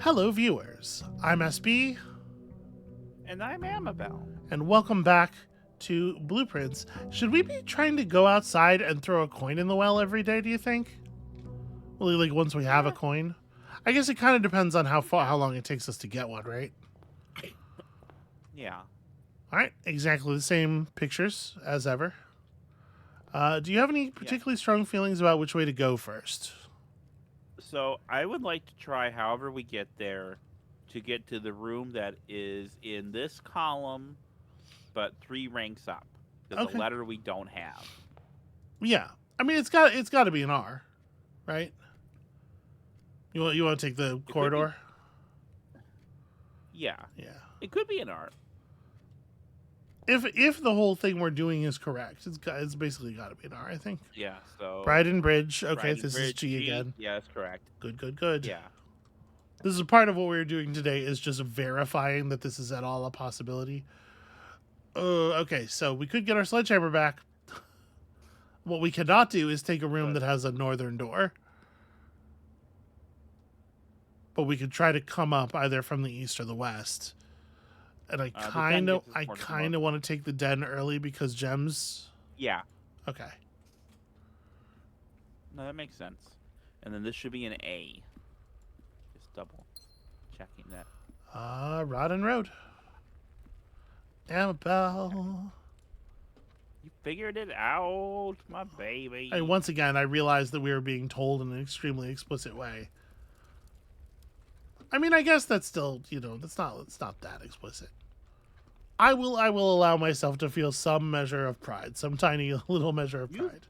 Hello, viewers. I'm SB, And I'm Amabel. and welcome back to Blueprints. Should we be trying to go outside and throw a coin in the well every day, do you think? Well, like once we have a Yeah, coin? I guess it kind of depends on how yeah, long it takes us to get one, right? yeah, All right, exactly the same pictures as ever. Do you have any yeah. particularly strong feelings about which way to go first? So I would like to try, however we get there, to get to the room that is in this column, but 3 ranks up. There's a Okay. letter we don't have. Yeah. I mean, it's got to be an R, right? You want to take the It could be, corridor? yeah, Yeah. it could be an art. If the whole thing we're doing is correct, it's basically got to be an R, I think. Yeah, so Brighton Bridge. Okay, Brighton this is Bridge G G. again. Yeah, that's correct. Good, good, good. Yeah, This is part of what we're doing today is just verifying that this is at all a possibility. Okay, so we could get our sledgehammer back. What we cannot do is take a room but that has a northern door. But we could try to come up either from the east or the west. And I the den kind of gets us I more kind north. of want to take the den early because gems. Yeah, Okay. no, that makes sense. And then this should be an A. Just double checking that. Rod and Road. Amabel. You figured it out, my baby. Once again, I realized that we were being told in an extremely explicit way. I mean, I guess that's still, it's not that explicit. I will allow myself to feel some measure of pride, some tiny little measure of You pride.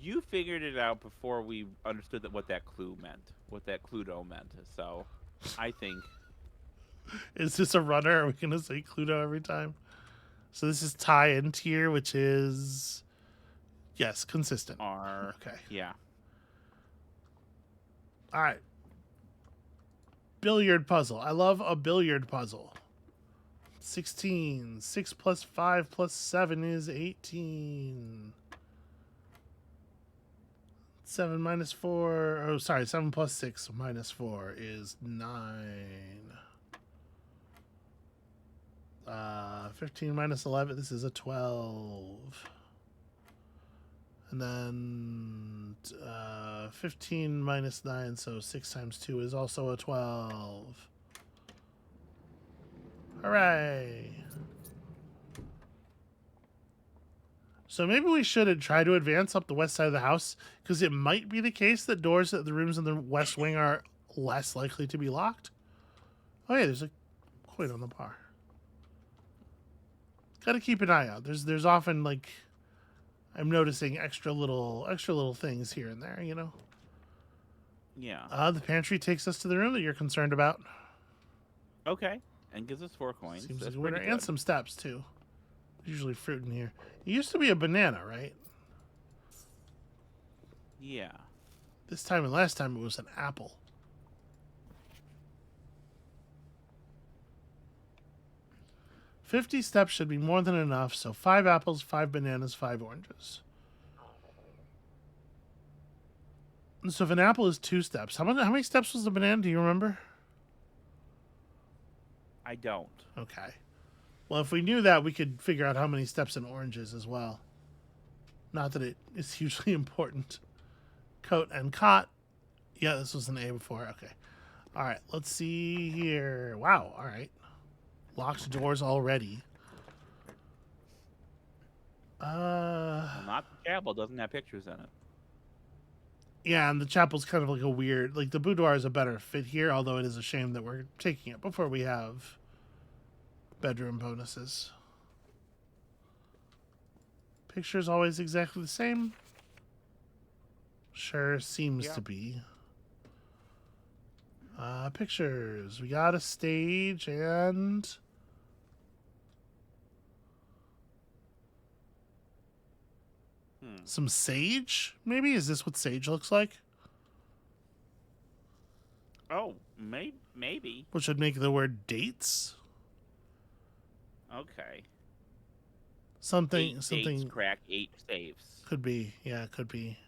you figured it out before we understood what that clue meant, what that Cluedo meant. So, I think Is this a runner? Are we gonna say Cluedo every time? So this is tie and tier, which is yes, consistent. our Okay. yeah. All right. Billiard puzzle. I love a billiard puzzle. 16. 6 plus 5 plus 7 is 18. 7 minus 4. Oh, sorry. 7 plus 6 minus 4 is 9. 15 minus 11. This is a 12. And then 15 minus 9. So 6 times 2 is also a 12. Hooray. So maybe we should try to advance up the west side of the house, because it might be the case that doors at the rooms in the west wing are less likely to be locked. Oh yeah, there's a coin on the bar. Got to keep an eye out. There's often like I'm noticing extra little things here and there. Yeah. The pantry takes us to the room that you're concerned about. Okay. And gives us 4 coins. Seems That's like a winner, pretty and good. some steps too. There's usually fruit in here. It used to be a banana, right? Yeah. This time and last time it was an apple. $50 steps should be more than enough, so 5 apples, 5 bananas, 5 oranges. So if an apple is 2 steps, how many steps was the banana? Do you remember? I don't. Okay. Well, if we knew that, we could figure out how many steps an orange is as well. Not that it is hugely important. Coat and cot. Yeah, this was an A before. Okay. All right, let's see here. Wow, all right. Locked doors already. Well, not the chapel. Doesn't have pictures in it. Yeah, and the chapel's kind of like a weird, like the boudoir is a better fit here, although it is a shame that we're taking it before we have bedroom bonuses. Picture's always exactly the same. Sure seems Yeah. to be. Pictures. We got a stage and Hmm. some sage, maybe? Is this what sage looks like? Oh, maybe. Which would make the word dates. Okay. Something 8 dates crack 8 saves. could be. Yeah, could be.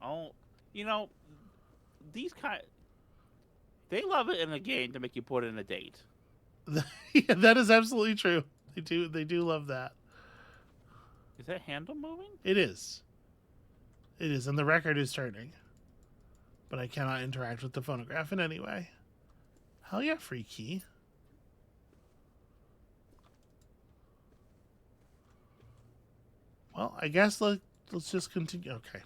Oh, you know, these kind They love it in a game to make you put in a date. Yeah, that is absolutely true. They do love that. Is that handle moving? It is. It is, and the record is turning. But I cannot interact with the phonograph in any way. Hell yeah, free key. Well, I guess let's just continue. Okay.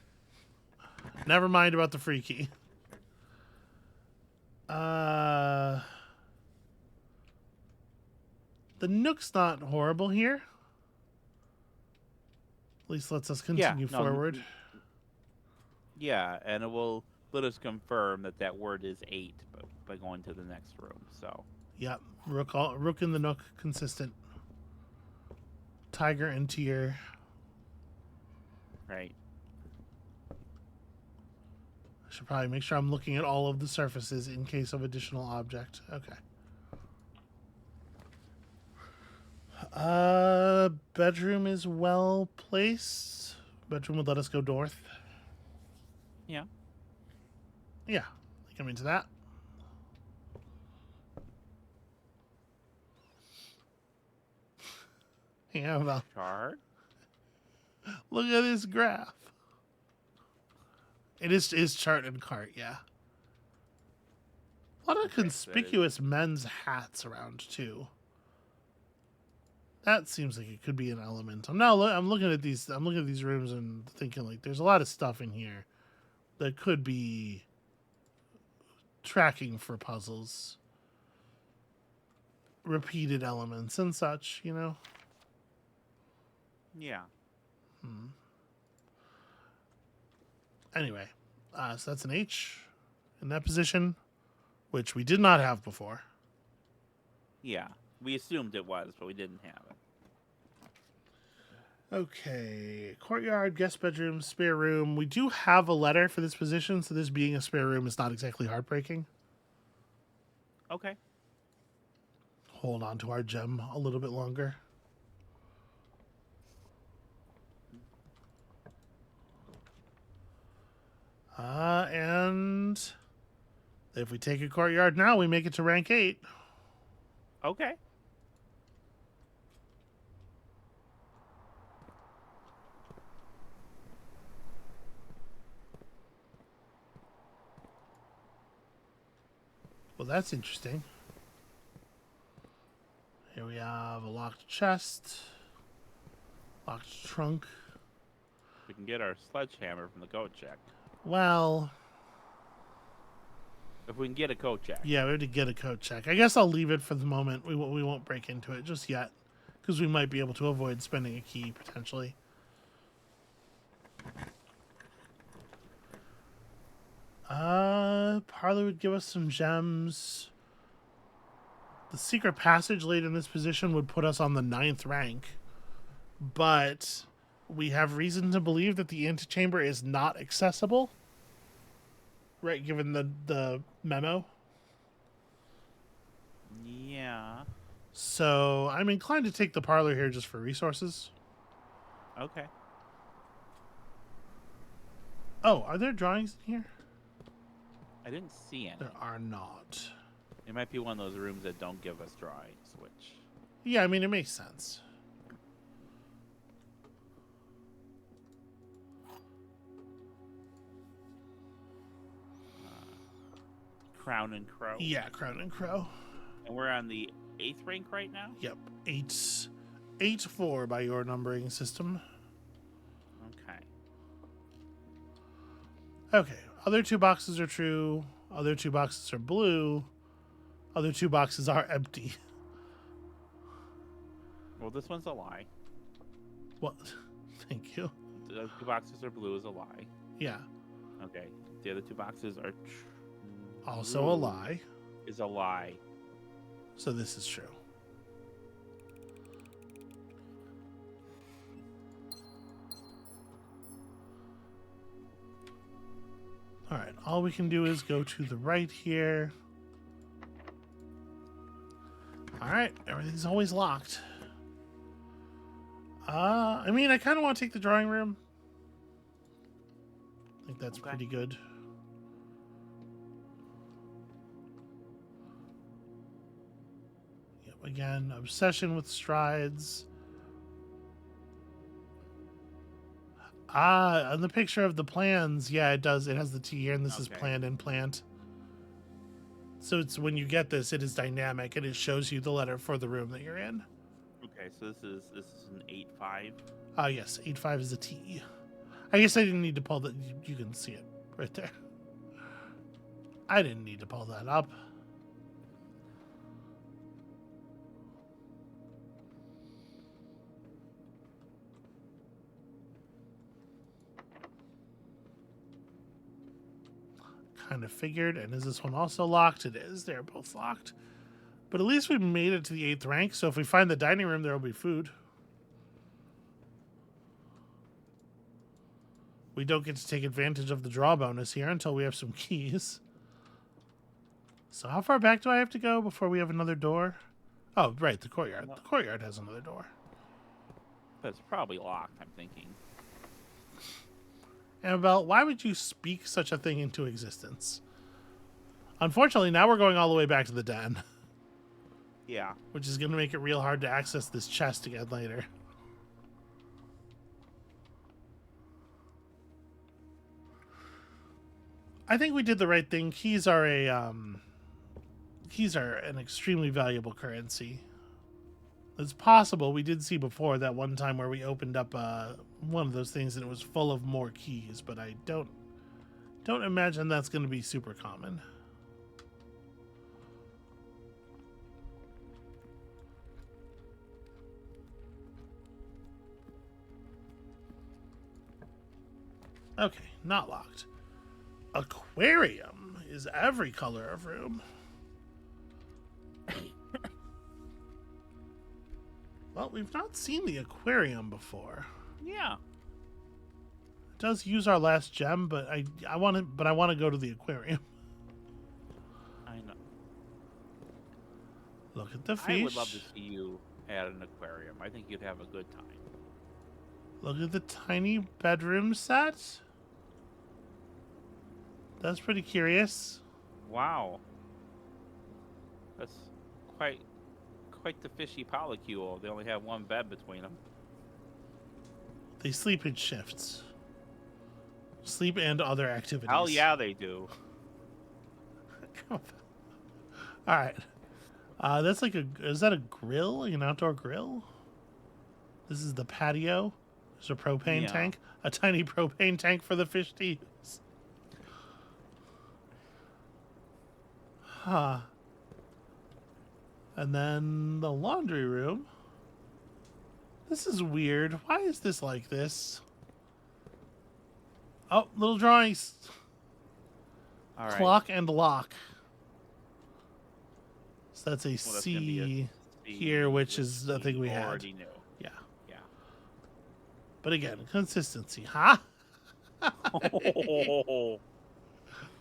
Never mind about the free key. The Nook's not horrible here. At least lets us continue forward. Yeah, and it will let us confirm that that word is 8 by going to the next room. So. Yep, Rook in the Nook, consistent. Tiger and Tier. Right. I should probably make sure I'm looking at all of the surfaces in case of additional object. Okay. Bedroom is well placed. Bedroom would let us go north. Yeah. Yeah, come into that. Yeah, well. Chart. Look at this graph. It is chart and cart, yeah. A lot of conspicuous men's hats around too. That seems like it could be an element. I'm looking at these rooms and thinking like there's a lot of stuff in here that could be tracking for puzzles. Repeated elements and such, you know. Yeah. Anyway, so that's an H in that position, which we did not have before. Yeah. We assumed it was, but we didn't have it. Okay. Courtyard, guest bedroom, spare room. We do have a letter for this position, so this being a spare room is not exactly heartbreaking. Okay. Hold on to our gem a little bit longer. And if we take a courtyard now, we make it to rank 8. Okay. Well, that's interesting. Here we have a locked chest, locked trunk. We can get our sledgehammer from the coat check. Well, if we can get a coat check. Yeah, we have to get a coat check. I guess I'll leave it for the moment. We won't break into it just yet, because we might be able to avoid spending a key potentially. Parlor would give us some gems. The secret passage laid in this position would put us on the 9th rank, but we have reason to believe that the antechamber is not accessible, right, given the memo. Yeah. So I'm inclined to take the parlor here just for resources. Okay. Oh, are there drawings in here? I didn't see any. There are not. It might be one of those rooms that don't give us drawings, which... Yeah, I mean, it makes sense. Crown and Crow. Yeah, Crown and Crow. And we're on the 8th rank right now? Yep. 8-4 by your numbering system. Okay. Okay. Other 2 boxes are true. Other 2 boxes are blue. Other 2 boxes are empty. Well, this one's a lie. What? Thank you. The 2 boxes are blue is a lie. Yeah. Okay. The other 2 boxes are also a lie. Is a lie. So this is true. All right. All we can do is go to the right here. All right. Everything's always locked. I mean, I kind of want to take the drawing room. I think that's pretty good. again, obsession with strides. Ah, on the picture of the plans, yeah, it does. It has the T here, and this is Okay. planned and plant. So it's when you get this, it is dynamic, and it shows you the letter for the room that you're in. Okay, so this is an 8-5. Ah, yes, 8-5 is a T. I guess I didn't need to pull that. You can see it right there. I didn't need to pull that up. Kind of figured. And is this one also locked? It is. They're both locked. But at least we made it to the 8th rank, so if we find the dining room, there will be food. We don't get to take advantage of the draw bonus here until we have some keys. So how far back do I have to go before we have another door? Oh, right, the courtyard. The courtyard has another door. But it's probably locked, I'm thinking. Amabel, why would you speak such a thing into existence? Unfortunately, now we're going all the way back to the den. Yeah. Which is going to make it real hard to access this chest again later. I think we did the right thing. Keys are an extremely valuable currency. It's possible we did see before that one time where we opened up one of those things and it was full of more keys, but I don't imagine that's going to be super common. Okay, not locked. Aquarium is every color of room. Well, we've not seen the aquarium before. Yeah. It does use our last gem, but I want to go to the aquarium. I know. Look at the fish. I would love to see you at an aquarium. I think you'd have a good time. Look at the tiny bedroom set. That's pretty curious. Wow. That's quite the fishy polycule. They only have one bed between them. They sleep in shifts. Sleep and other activities. Hell yeah, they do. All right. That's like is that a grill? Like an outdoor grill? This is the patio. There's a propane tank. A tiny propane tank for the fish to use. Huh. And then the laundry room. This is weird. Why is this like this? Oh, little drawings. All right. Clock and lock. So that's a Well, that's gonna be a C, here, which is the thing we had. already knew. Yeah. Yeah. But again, consistency. Huh? Oh.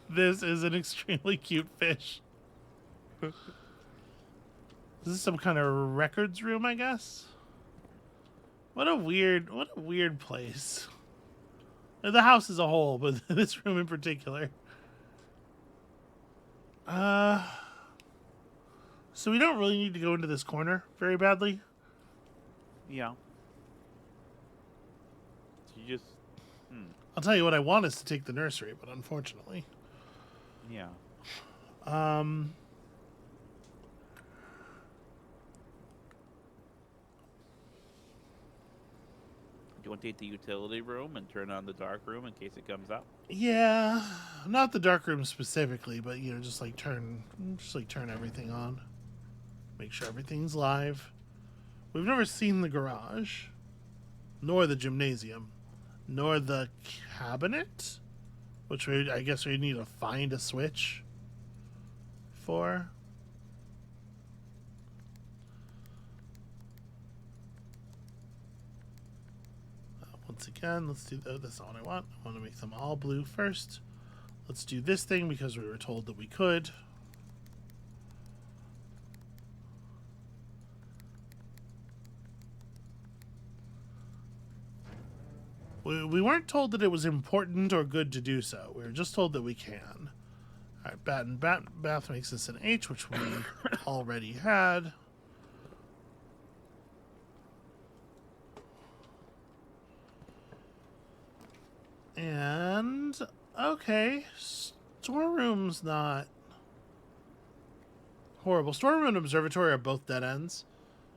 This is an extremely cute fish. This is some kind of records room, I guess. What a weird place. The house as a whole, but this room in particular. So we don't really need to go into this corner very badly. Yeah. So you just. I'll tell you what I want is to take the nursery, but unfortunately. Yeah. Do you want to take the utility room and turn on the dark room in case it comes up? Yeah, not the dark room specifically, but just turn everything on. Make sure everything's live. We've never seen the garage, nor the gymnasium, nor the cabinet, which I guess we need to find a switch for. Once again, let's do that's not what I want. I want to make them all blue first. Let's do this thing because we were told that we could. We weren't told that it was important or good to do so. We were just told that we can. All right, bath makes this an H, which we already had. And okay, storeroom's not horrible. Storeroom and observatory are both dead ends.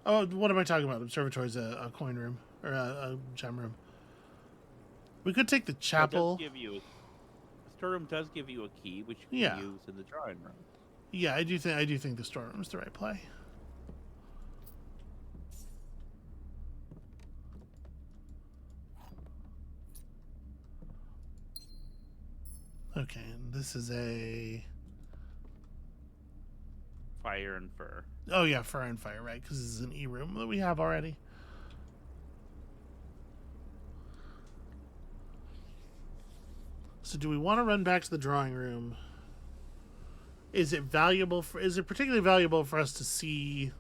Oh, what am I talking about? Observatory's a coin room or a gem room. We could take the Well, it does chapel. give you the storeroom does give you a key, which you Yeah, can use in the drawing room. yeah. I do think the storeroom's the right play. Okay, and this is a. Fire and fur. Oh yeah, fire and fire, right? Because this is an E room that we have already. So do we want to run back to the drawing room? Is it valuable for? Is it particularly valuable for us to see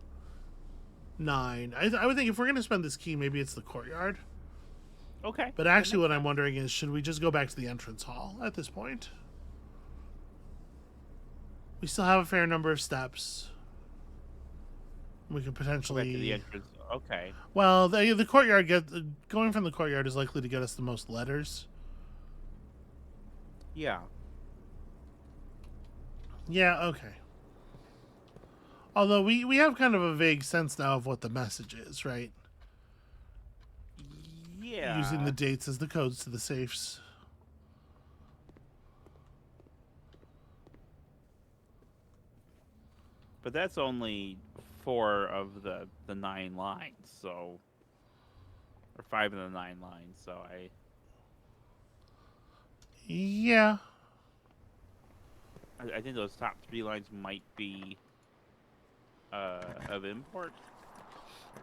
9? I would think if we're going to spend this key, maybe it's the courtyard. Okay. But actually, what I'm wondering is, should we just go back to the entrance hall at this point? We still have a fair number of steps. We could potentially Go back to the entrance. Okay. Well, the courtyard going from the courtyard is likely to get us the most letters. Yeah. Yeah, okay. Although we have kind of a vague sense now of what the message is, right? Yeah. Using the dates as the codes to the safes. But that's only 4 of the 9 lines, so or 5 of the 9 lines, so Yeah. I think those top 3 lines might be of import.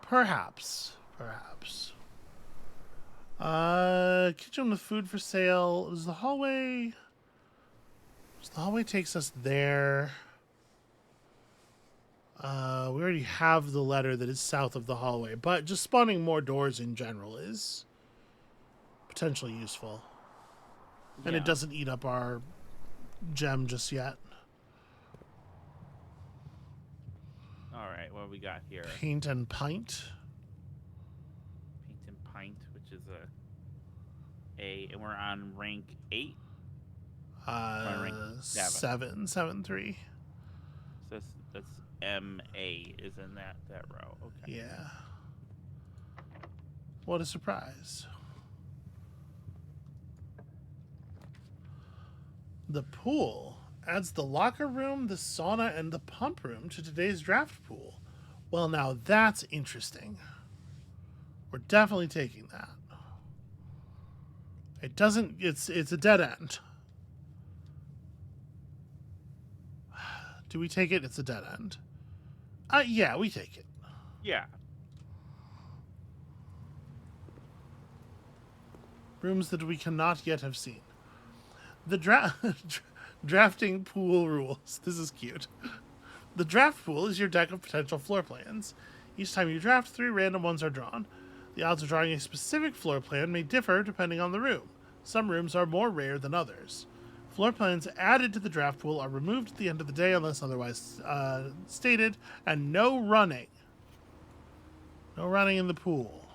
Perhaps. Kitchen with food for sale. Does the hallway takes us there? We already have the letter that is south of the hallway, but just spawning more doors in general is potentially useful. And Yeah. it doesn't eat up our gem just yet. All right, what do we got here? Paint and pint. Paint and pint, which is and we're on rank 8. Rank 7. 7-3. So that's MA is in that row. Okay. Yeah. What a surprise. The pool adds the locker room, the sauna, and the pump room to today's draft pool. Well, now that's interesting. We're definitely taking that. It doesn't. It's a dead end. Do we take it? It's a dead end. Yeah, we take it. Yeah. Rooms that we cannot yet have seen. The drafting pool rules. This is cute. The draft pool is your deck of potential floor plans. Each time you draft, 3 random ones are drawn. The odds of drawing a specific floor plan may differ depending on the room. Some rooms are more rare than others. Floor plans added to the draft pool are removed at the end of the day unless otherwise stated, and no running. No running in the pool.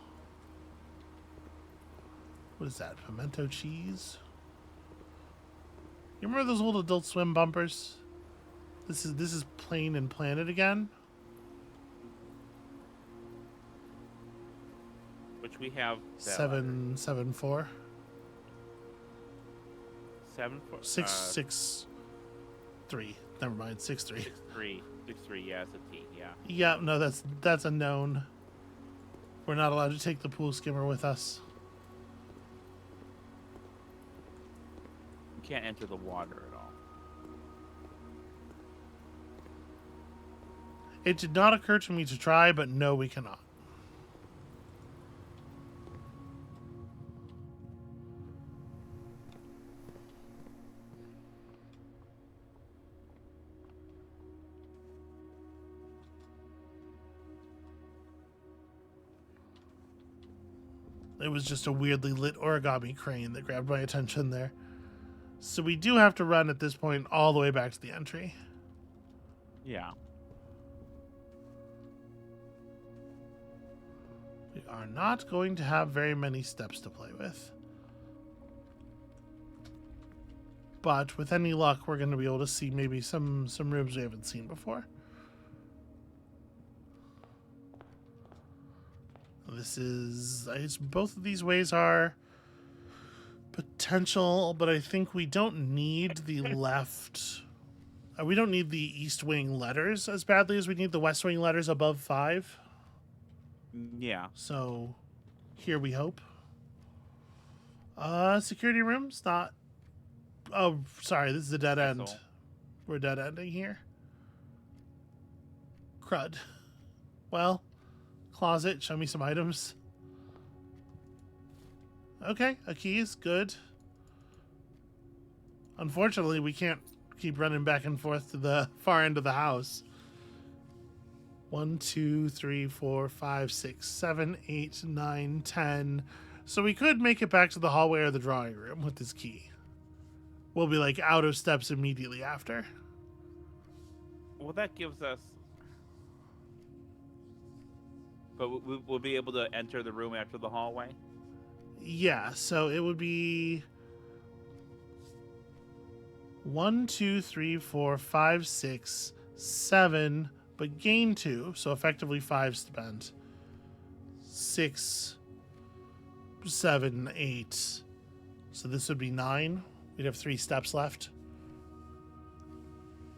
What is that? Pimento cheese? You remember those old Adult Swim bumpers? This is Plain and Planet again. Which we have 7-4. 7-4. 6-6-3. Never mind. 6-3. 6-3. 6-3. Yeah, it's a T. Yeah. Yeah, no, that's a known. We're not allowed to take the pool skimmer with us. You can't enter the water at all. It did not occur to me to try, but no, we cannot. It was just a weirdly lit origami crane that grabbed my attention there. So we do have to run at this point all the way back to the entry. Yeah. We are not going to have very many steps to play with. but with any luck, we're going to be able to see maybe some rooms we haven't seen before. This is, I guess both of these ways are potential, but I think we don't need the left. We don't need the east wing letters as badly as we need the west wing letters above 5. Yeah. So here we hope. Security rooms, not. Oh, sorry, this is a dead end. Asshole. We're dead ending here. Crud. Well, closet, show me some items. Okay, a key is good. Unfortunately, we can't keep running back and forth to the far end of the house. 1, 2, 3, 4, 5, 6, 7, 8, 9, 10. So we could make it back to the hallway or the drawing room with this key. We'll be like out of steps immediately after. Well, that gives us. But we'll be able to enter the room after the hallway? Yeah, so it would be 1, 2, 3, 4, 5, 6, 7, but gain 2, so effectively 5 spent. 6, 7, 8. So this would be 9. We'd have 3 steps left.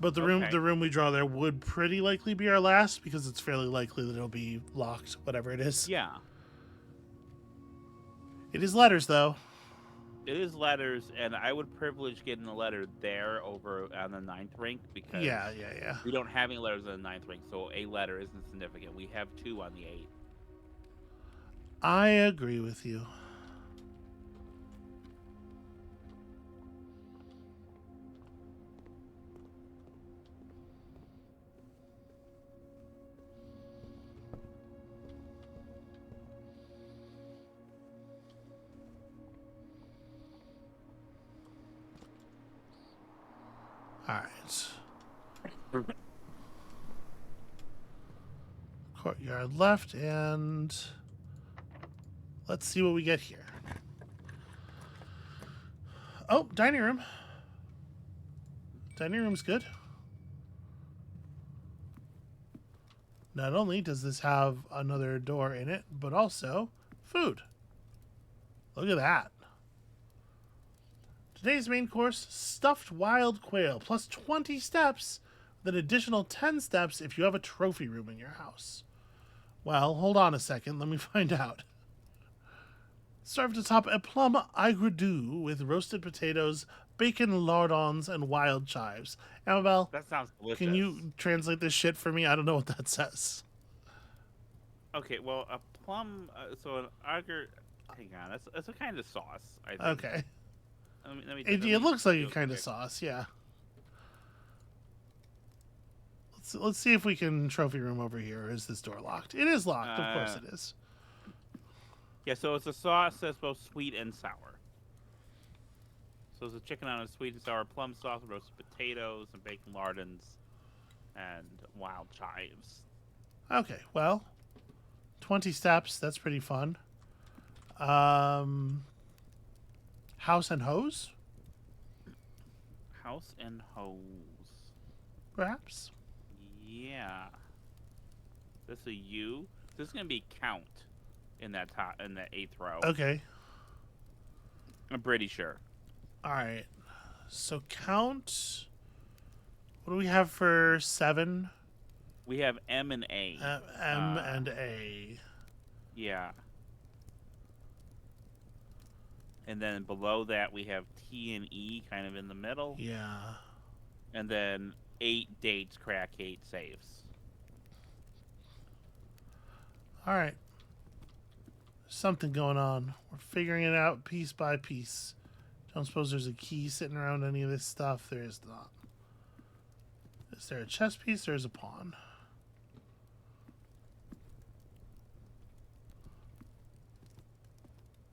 But the room we draw there would pretty likely be our last because it's fairly likely that it'll be locked, whatever it is. Yeah. It is letters, though. It is letters, and I would privilege getting a letter there over on the 9th rank because Yeah. we don't have any letters on the 9th rank, so a letter isn't significant. We have 2 on the 8th. I agree with you. All right. Courtyard left, and let's see what we get here. Oh, dining room. Dining room's good. Not only does this have another door in it, but also food. Look at that. Today's main course, stuffed wild quail, plus 20 steps, with an additional 10 steps if you have a trophy room in your house. Well, hold on a second, let me find out. Served atop a plum aigre-doux with roasted potatoes, bacon lardons, and wild chives. Amabel, That sounds delicious. can you translate this shit for me? I don't know what that says. Okay, well, a plum, so an agar. Hang on, that's a kind of sauce, I think. Okay. Let me It looks like a do kind of quick. sauce, yeah. Let's see if we can trophy room over here. Or is this door locked? It is locked. Of course it is. Yeah, so it's a sauce that's both sweet and sour. So it's a chicken on a sweet and sour plum sauce, roasted potatoes, and bacon lardons, and wild chives. Okay, well, 20 steps. That's pretty fun. House and hose, House and hose. perhaps. Yeah. This a U. This is gonna be count in that in the 8th row. Okay. I'm pretty sure. All right. So count. What do we have for 7? We have M and A. M and A. Yeah. And then below that we have T and E kind of in the middle. Yeah. And then 8 dates, crack 8 saves. All right. Something going on. We're figuring it out piece by piece. Don't suppose there's a key sitting around any of this stuff. There is not. Is there a chess piece? There's a pawn.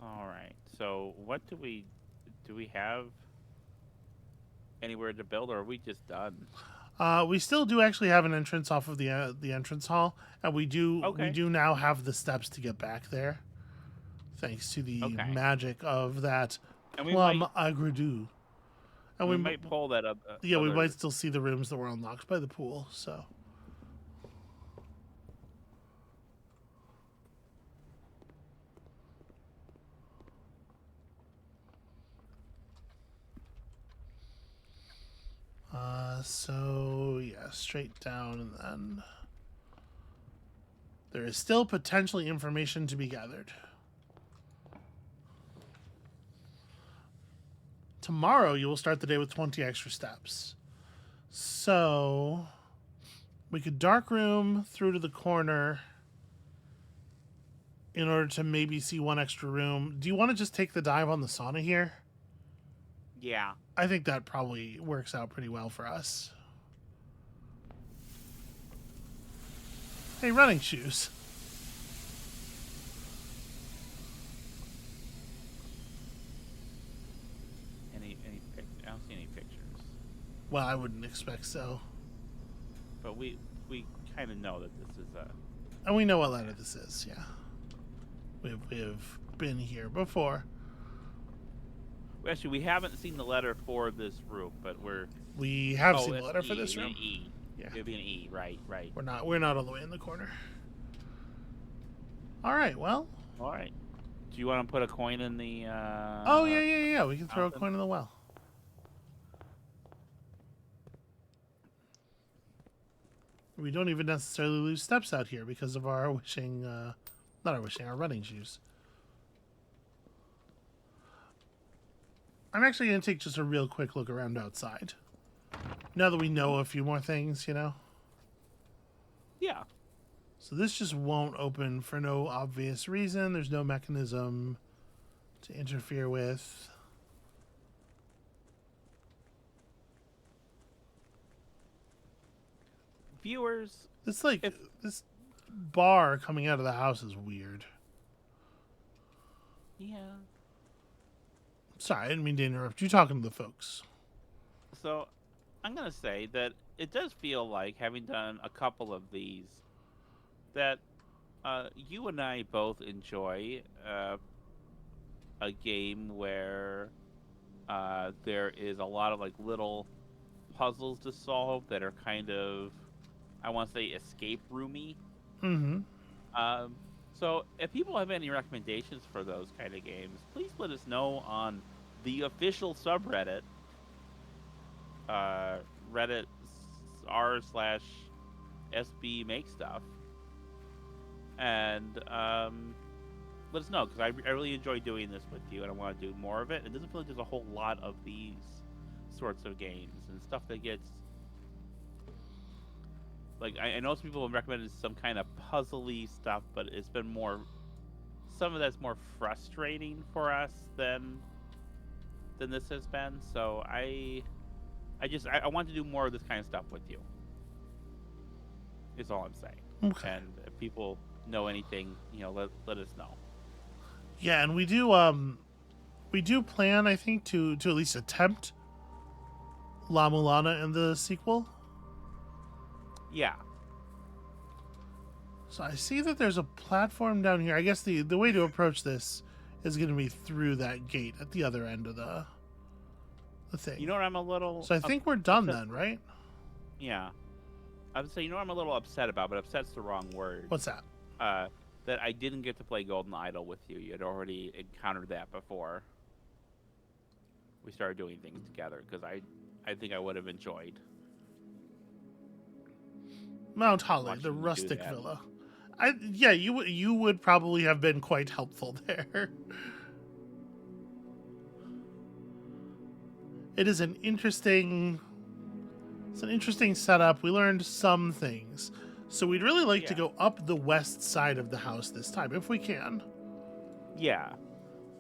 All right. So what do we have anywhere to build, or are we just done? We still do actually have an entrance off of the entrance hall, and we do now have the steps to get back there, thanks to the magic of that And we plum might- aigre-doux. And we might pull that up. Yeah, we might still see the rooms that were unlocked by the pool, so. So, yeah, straight down, and then there is still potentially information to be gathered. Tomorrow, you will start the day with 20 extra steps. So, we could dark room through to the corner in order to maybe see one extra room. Do you want to just take the dive on the sauna here? Yeah. I think that probably works out pretty well for us. Hey, running shoes. I don't see any pictures. Well, I wouldn't expect so. But we kind of know that this is a... And we know what letter this is, yeah. We've been here before. Actually, we haven't seen the letter for this room, but we have seen the letter for this room. E. Yeah. It'd be an E, right. We're not all the way in the corner. All right, well. All right. Do you want to put a coin in the Oh, yeah. We can throw a coin in the well. We don't even necessarily lose steps out here because of our wishing, our running shoes. I'm actually going to take just a real quick look around outside. Now that we know a few more things, you know? Yeah. So this just won't open for no obvious reason. There's no mechanism to interfere with. Viewers, This this bar coming out of the house is weird. Yeah. Sorry, I didn't mean to interrupt. You talking to the folks. So, I'm going to say that it does feel like, having done a couple of these, that you and I both enjoy a game where there is a lot of like little puzzles to solve that are kind of, I want to say, escape roomy. Mm-hmm. So if people have any recommendations for those kind of games, please let us know on the official subreddit, Reddit r/SB make stuff, and let us know, because I really enjoy doing this with you, and I want to do more of it. It doesn't feel like there's a whole lot of these sorts of games and stuff that gets... Like, I know some people have recommended some kind of puzzly stuff, but it's been more... Some of that's more frustrating for us than this has been. So I want to do more of this kind of stuff with you. Is all I'm saying. Okay. And if people know anything, let us know. Yeah, and we do plan, I think, to at least attempt La Mulana in the sequel. Yeah. So I see that there's a platform down here. I guess the way to approach this is going to be through that gate at the other end of the thing. You know what I'm a little... So I think we're done then, right? Yeah. I would say, what I'm a little upset about, but upset's the wrong word. What's that? That I didn't get to play Golden Idol with you. You had already encountered that before we started doing things together, because I think I would have enjoyed Mount Holly, watching the you do rustic that. villa. You would probably have been quite helpful there. It's an interesting setup. We learned some things. So we'd really like to go up the west side of the house this time, if we can. Yeah.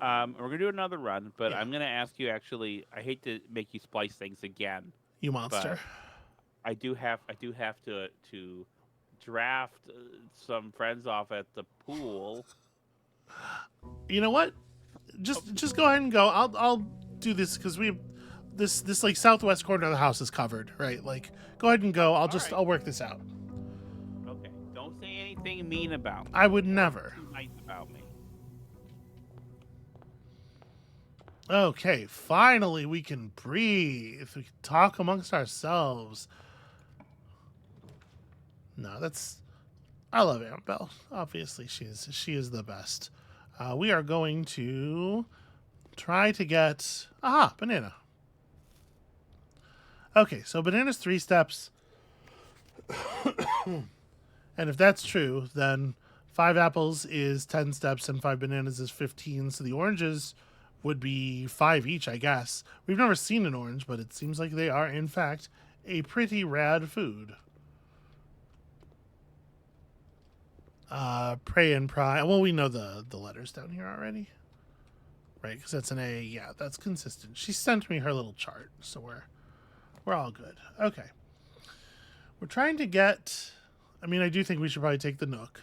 We're going to do another run, but Yeah. I'm going to ask you, actually, I hate to make you splice things again. You monster. I do have to draft some friends off at the pool. You know what? Just go ahead and go. I'll do this because this like southwest corner of the house is covered, right? Like, go ahead and go. I'll work this out. Okay. Don't say anything mean about me. I would never. Too nice about me. Okay, finally we can breathe. We can talk amongst ourselves. No, that's... I love Amabel. Obviously, she is the best. We are going to try to get... Aha, banana. Okay, so banana's 3 steps. And if that's true, then 5 apples is 10 steps and 5 bananas is 15. So the oranges would be 5 each, I guess. We've never seen an orange, but it seems like they are, in fact, a pretty rad food. Pray and pry. Well, we know the letters down here already. Right, because that's an A. Yeah, that's consistent. She sent me her little chart, so we're all good. Okay. We're trying to get... I mean, I do think we should probably take the Nook.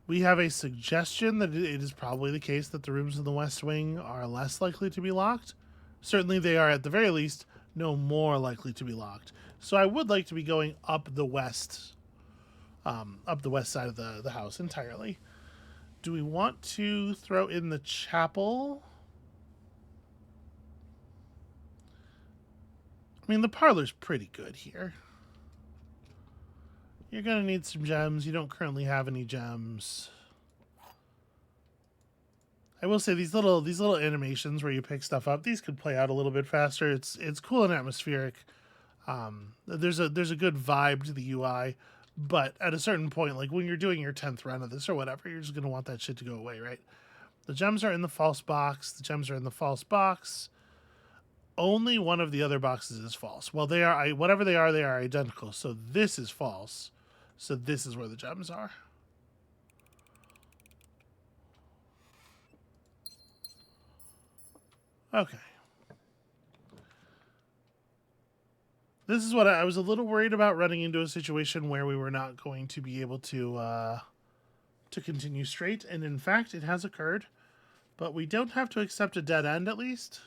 We have a suggestion that it is probably the case that the rooms in the West Wing are less likely to be locked. Certainly they are, at the very least, no more likely to be locked. So I would like to be going up the west side of the house entirely. Do we want to throw in the chapel? I mean, the parlor's pretty good here. You're going to need some gems. You don't currently have any gems. I will say these little animations where you pick stuff up, these could play out a little bit faster. It's cool and atmospheric. There's a good vibe to the UI, but at a certain point, like when you're doing your 10th run of this or whatever, you're just going to want that shit to go away, right? The gems are in the false box. The gems are in the false box. Only one of the other boxes is false. Well, they are, whatever they are identical. So this is false. So this is where the gems are. Okay. This is what I was a little worried about, running into a situation where we were not going to be able to continue straight. And in fact, it has occurred. But we don't have to accept a dead end, at least.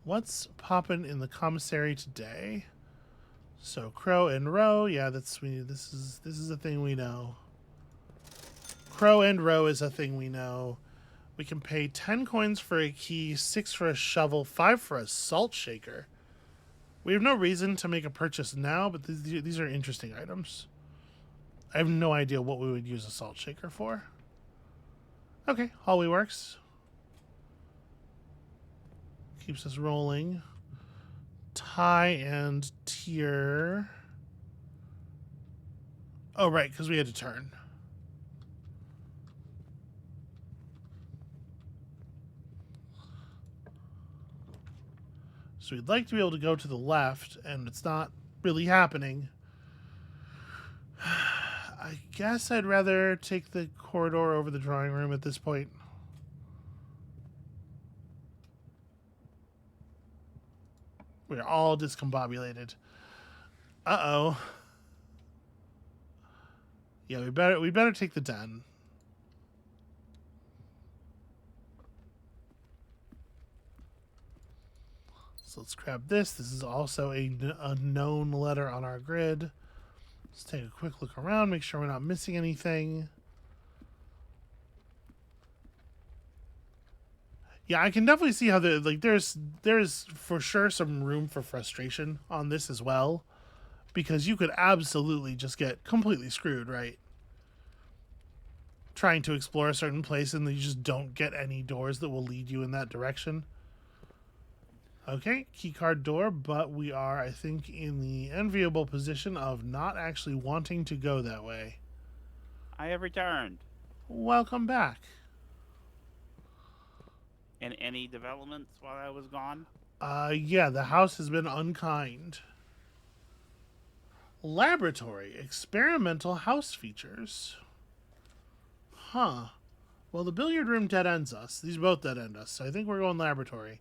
What's poppin' in the commissary today? So Crow and Row, yeah, this is a thing we know. Crow and Row is a thing we know. We can pay 10 coins for a key, 6 for a shovel, 5 for a salt shaker. We have no reason to make a purchase now, but these are interesting items. I have no idea what we would use a salt shaker for. Okay, hallway works. Keeps us rolling. Tie and tier. Oh, right, because we had to turn. So we'd like to be able to go to the left, and it's not really happening. I guess I'd rather take the corridor over the drawing room at this point. We're all discombobulated. Uh-oh. Yeah, we better take the den. So let's grab this. This is also a known letter on our grid. Let's take a quick look around, make sure we're not missing anything. Yeah, I can definitely see how there's for sure some room for frustration on this as well, because you could absolutely just get completely screwed, right? Trying to explore a certain place and you just don't get any doors that will lead you in that direction. Okay, keycard door, but we are, I think, in the enviable position of not actually wanting to go that way. I have returned. Welcome back. And any developments while I was gone? Yeah, the house has been unkind. Laboratory, experimental house features. Huh. Well, the billiard room dead ends us. These both dead end us, so I think we're going laboratory.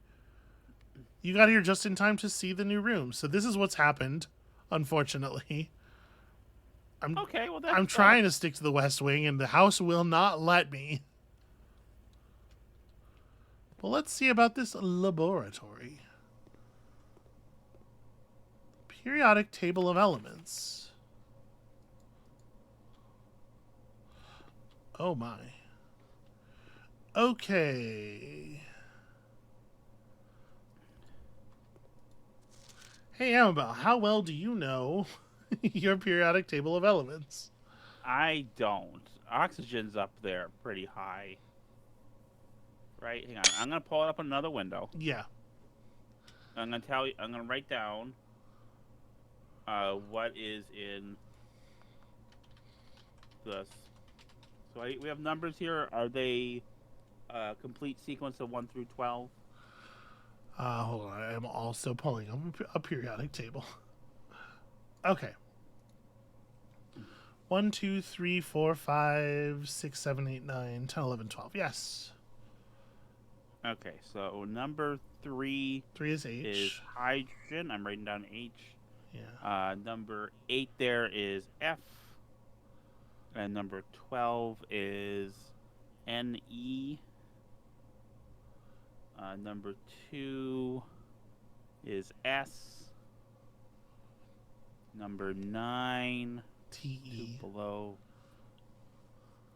You got here just in time to see the new room. So this is what's happened, unfortunately. I'm trying to stick to the West Wing, and the house will not let me. Well, let's see about this laboratory. Periodic table of elements. Oh my. Okay. Hey, Amabel, how well do you know your periodic table of elements? I don't. Oxygen's up there pretty high. Right? Hang on. I'm gonna pull it up another window. Yeah. I'm gonna tell you. I'm gonna write down what is in this. So we have numbers here. Are they complete sequence of 1 through 12? Hold on. I'm also pulling up a periodic table. Okay. 1, 2, 3, 4, 5, 6, 7, 8, 9, 10, 11, 12. Yes. Okay, so number 3 3 is H. is hydrogen. I'm writing down H. Yeah. Number 8 there is F. And number 12 is Ne. Number 2 is S. Number 9, TE. two below.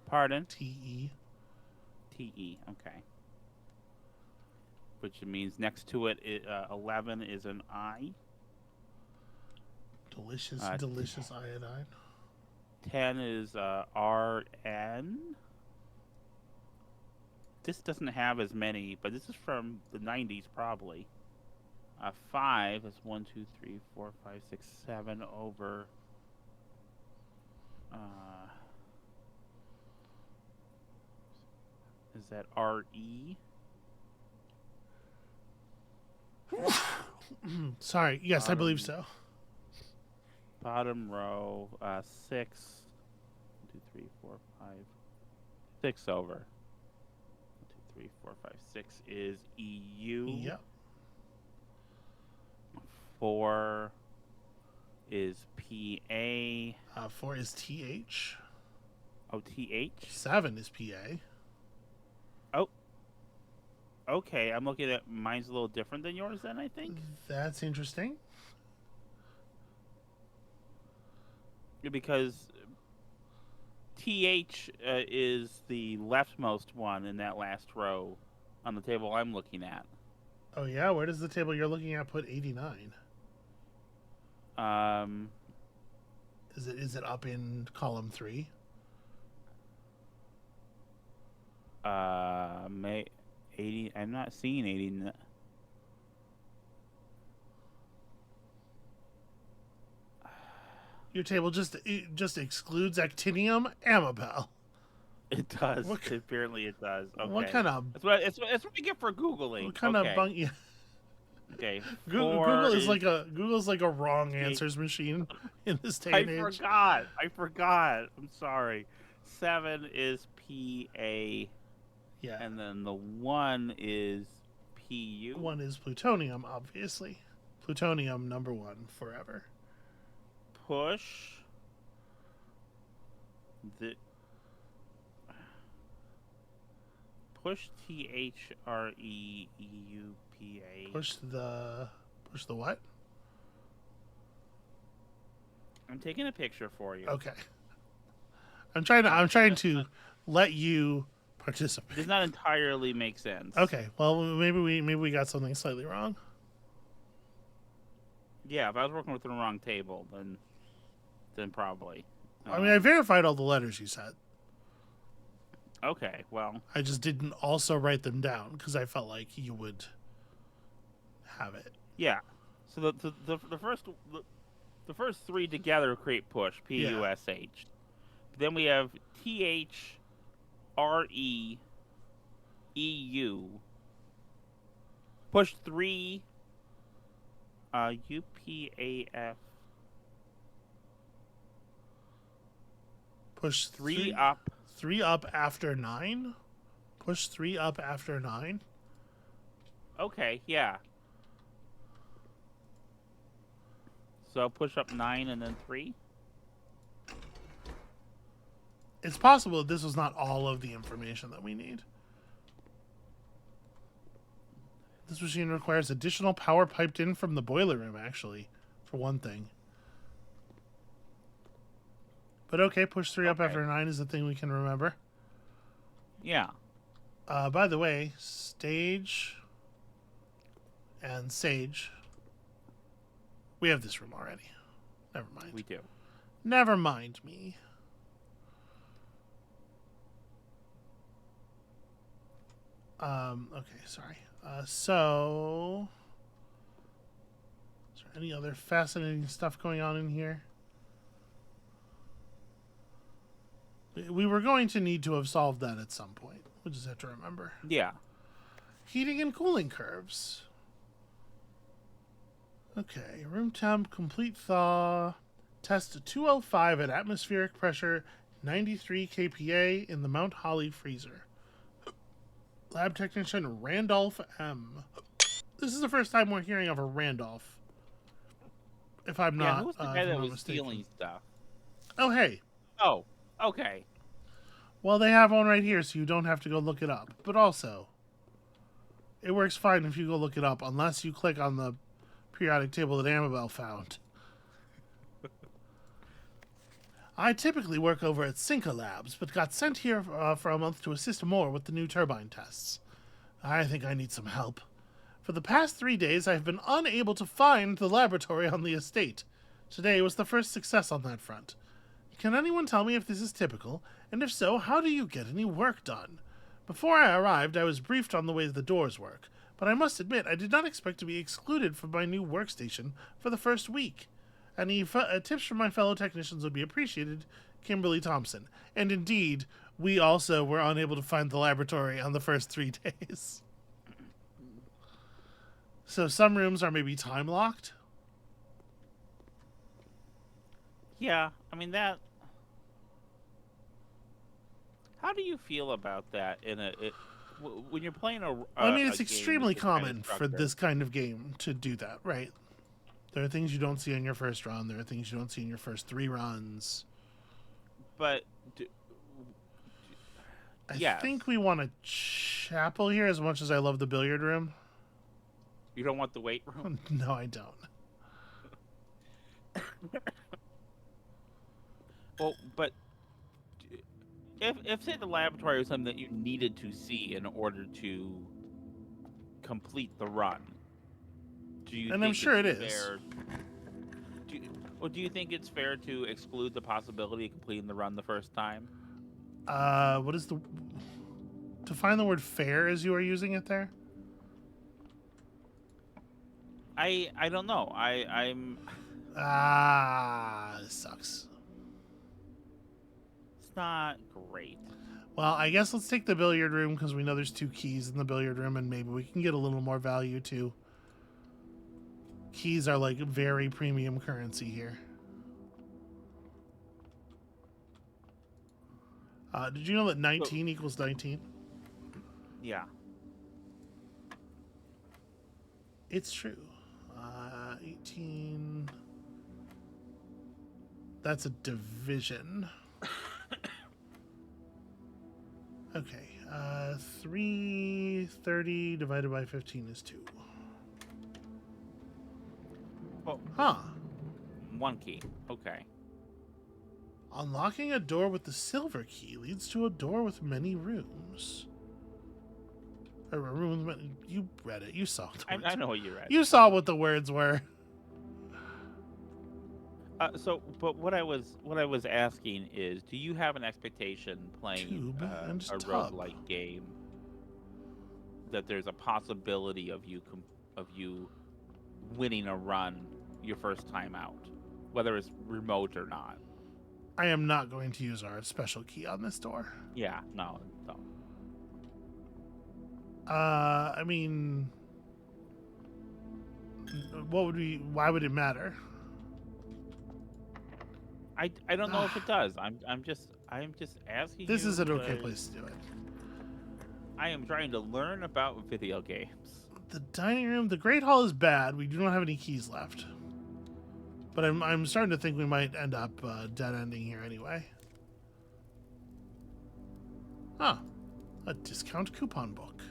Pardon? TE. TE, okay. Which means next to it, 11 is an I. Delicious, delicious iodine. 10 is RN. This doesn't have as many, but this is from the 90s probably. 5 is 1, 2, 3, 4, 5, 6, 7 over. Is that RE? Sorry. Yes, I believe so. Bottom row, 6. 1, 2, 3, 4, 5. 6 over. 1, 2, 3, 4, 5, 6 is EU. Yep. 4 is PA. 4 is TH. Oh, TH? 7 is PA. Oh. Okay, I'm looking at mine's a little different than yours then, I think. That's interesting. Because TH is the leftmost one in that last row on the table I'm looking at. Oh, yeah? Where does the table you're looking at put 89? Is it up in column 3? 80. I'm not seeing 80. Your table just excludes actinium, Amabel. It does. Apparently, it does. Okay. What kind of? That's what we get for googling. What kind of bunk? Yeah. Okay. Google's like a wrong answers machine in this day and age. I forgot. I'm sorry. 7 is PA. Yeah. And then the 1 is PU. 1 is plutonium, obviously. Plutonium number 1 forever. Push THREEUPA. Push the what? I'm taking a picture for you. Okay. I'm trying to let you participate. Does not entirely make sense. Okay. Well, maybe we got something slightly wrong. Yeah, if I was working with the wrong table, then probably. I mean, I verified all the letters you said. Okay, well. I just didn't also write them down because I felt like you would have it. Yeah. So the first 3 together create push, PUSH. Then we have THREEU. Push 3 UPAF. Push 3 up. 3 up after 9? Push 3 up after 9? Okay, yeah. So push up 9 and then 3? It's possible that this was not all of the information that we need. This machine requires additional power piped in from the boiler room, actually, for one thing. But okay, push 3 up after 9 is the thing we can remember. Yeah. By the way, stage and sage. We have this room already. Never mind. We do. Never mind me. Okay, sorry. So, is there any other fascinating stuff going on in here? We were going to need to have solved that at some point. We just have to remember. Yeah. Heating and cooling curves. Okay, room temp, complete thaw. Test 205 at atmospheric pressure, 93 kPa in the Mount Holly freezer. Lab technician Randolph M. This is the first time we're hearing of a Randolph. If I'm Yeah, not, who was the if guy I'm that not was mistaken. stealing stuff? Oh, hey. Oh, okay. Well, they have one right here, so you don't have to go look it up. But also, it works fine if you go look it up, unless you click on the periodic table that Amabel found. I typically work over at Cinca Labs, but got sent here for a month to assist more with the new turbine tests. I think I need some help. For the past 3 days, I have been unable to find the laboratory on the estate. Today was the first success on that front. Can anyone tell me if this is typical, and if so, how do you get any work done? Before I arrived, I was briefed on the way the doors work, but I must admit I did not expect to be excluded from my new workstation for the first week. Any tips from my fellow technicians would be appreciated, Kimberly Thompson. And indeed, we also were unable to find the laboratory on the first 3 days. So some rooms are maybe time locked. Yeah, I mean that. How do you feel about that when you're playing I mean, a it's game extremely with this kind of common for structure? this kind of game to do that, right? There are things you don't see on your first run. There are things you don't see in your first 3 runs. But I yes, think we want a chapel here as much as I love the billiard room. you don't want the weight room. No, I don't. Well, but if say the laboratory was something that you needed to see in order to complete the run, do you And think I'm sure it's it is. fair? Do you think it's fair to exclude the possibility of completing the run the first time? What is the... To find the word fair as you are using it there? I don't know. I'm. This sucks. It's not great. Well, I guess let's take the billiard room because we know there's 2 keys in the billiard room and maybe we can get a little more value too. Keys are like very premium currency here. Did you know that 19 equals 19? Yeah. It's true. 18. That's a division. Okay. 330 divided by 15 is 2. Oh, Huh. 1 key. Okay. Unlocking a door with the silver key leads to a door with many rooms. A room with many... You read it. You saw the words. I know what you read. You saw what the words were. But what I was asking is, do you have an expectation playing Tube and a tub. roguelike game that there's a possibility of you winning a run your first time out, whether it's remote or not? I am not going to use our special key on this door. Yeah, no. I mean, why would it matter? I don't know if it does. I'm just asking. This you is an okay because place to do it. I am trying to learn about video games. The dining room, the Great Hall is bad. We do not have any keys left. But I'm starting to think we might end up dead ending here anyway. Ah, a discount coupon book.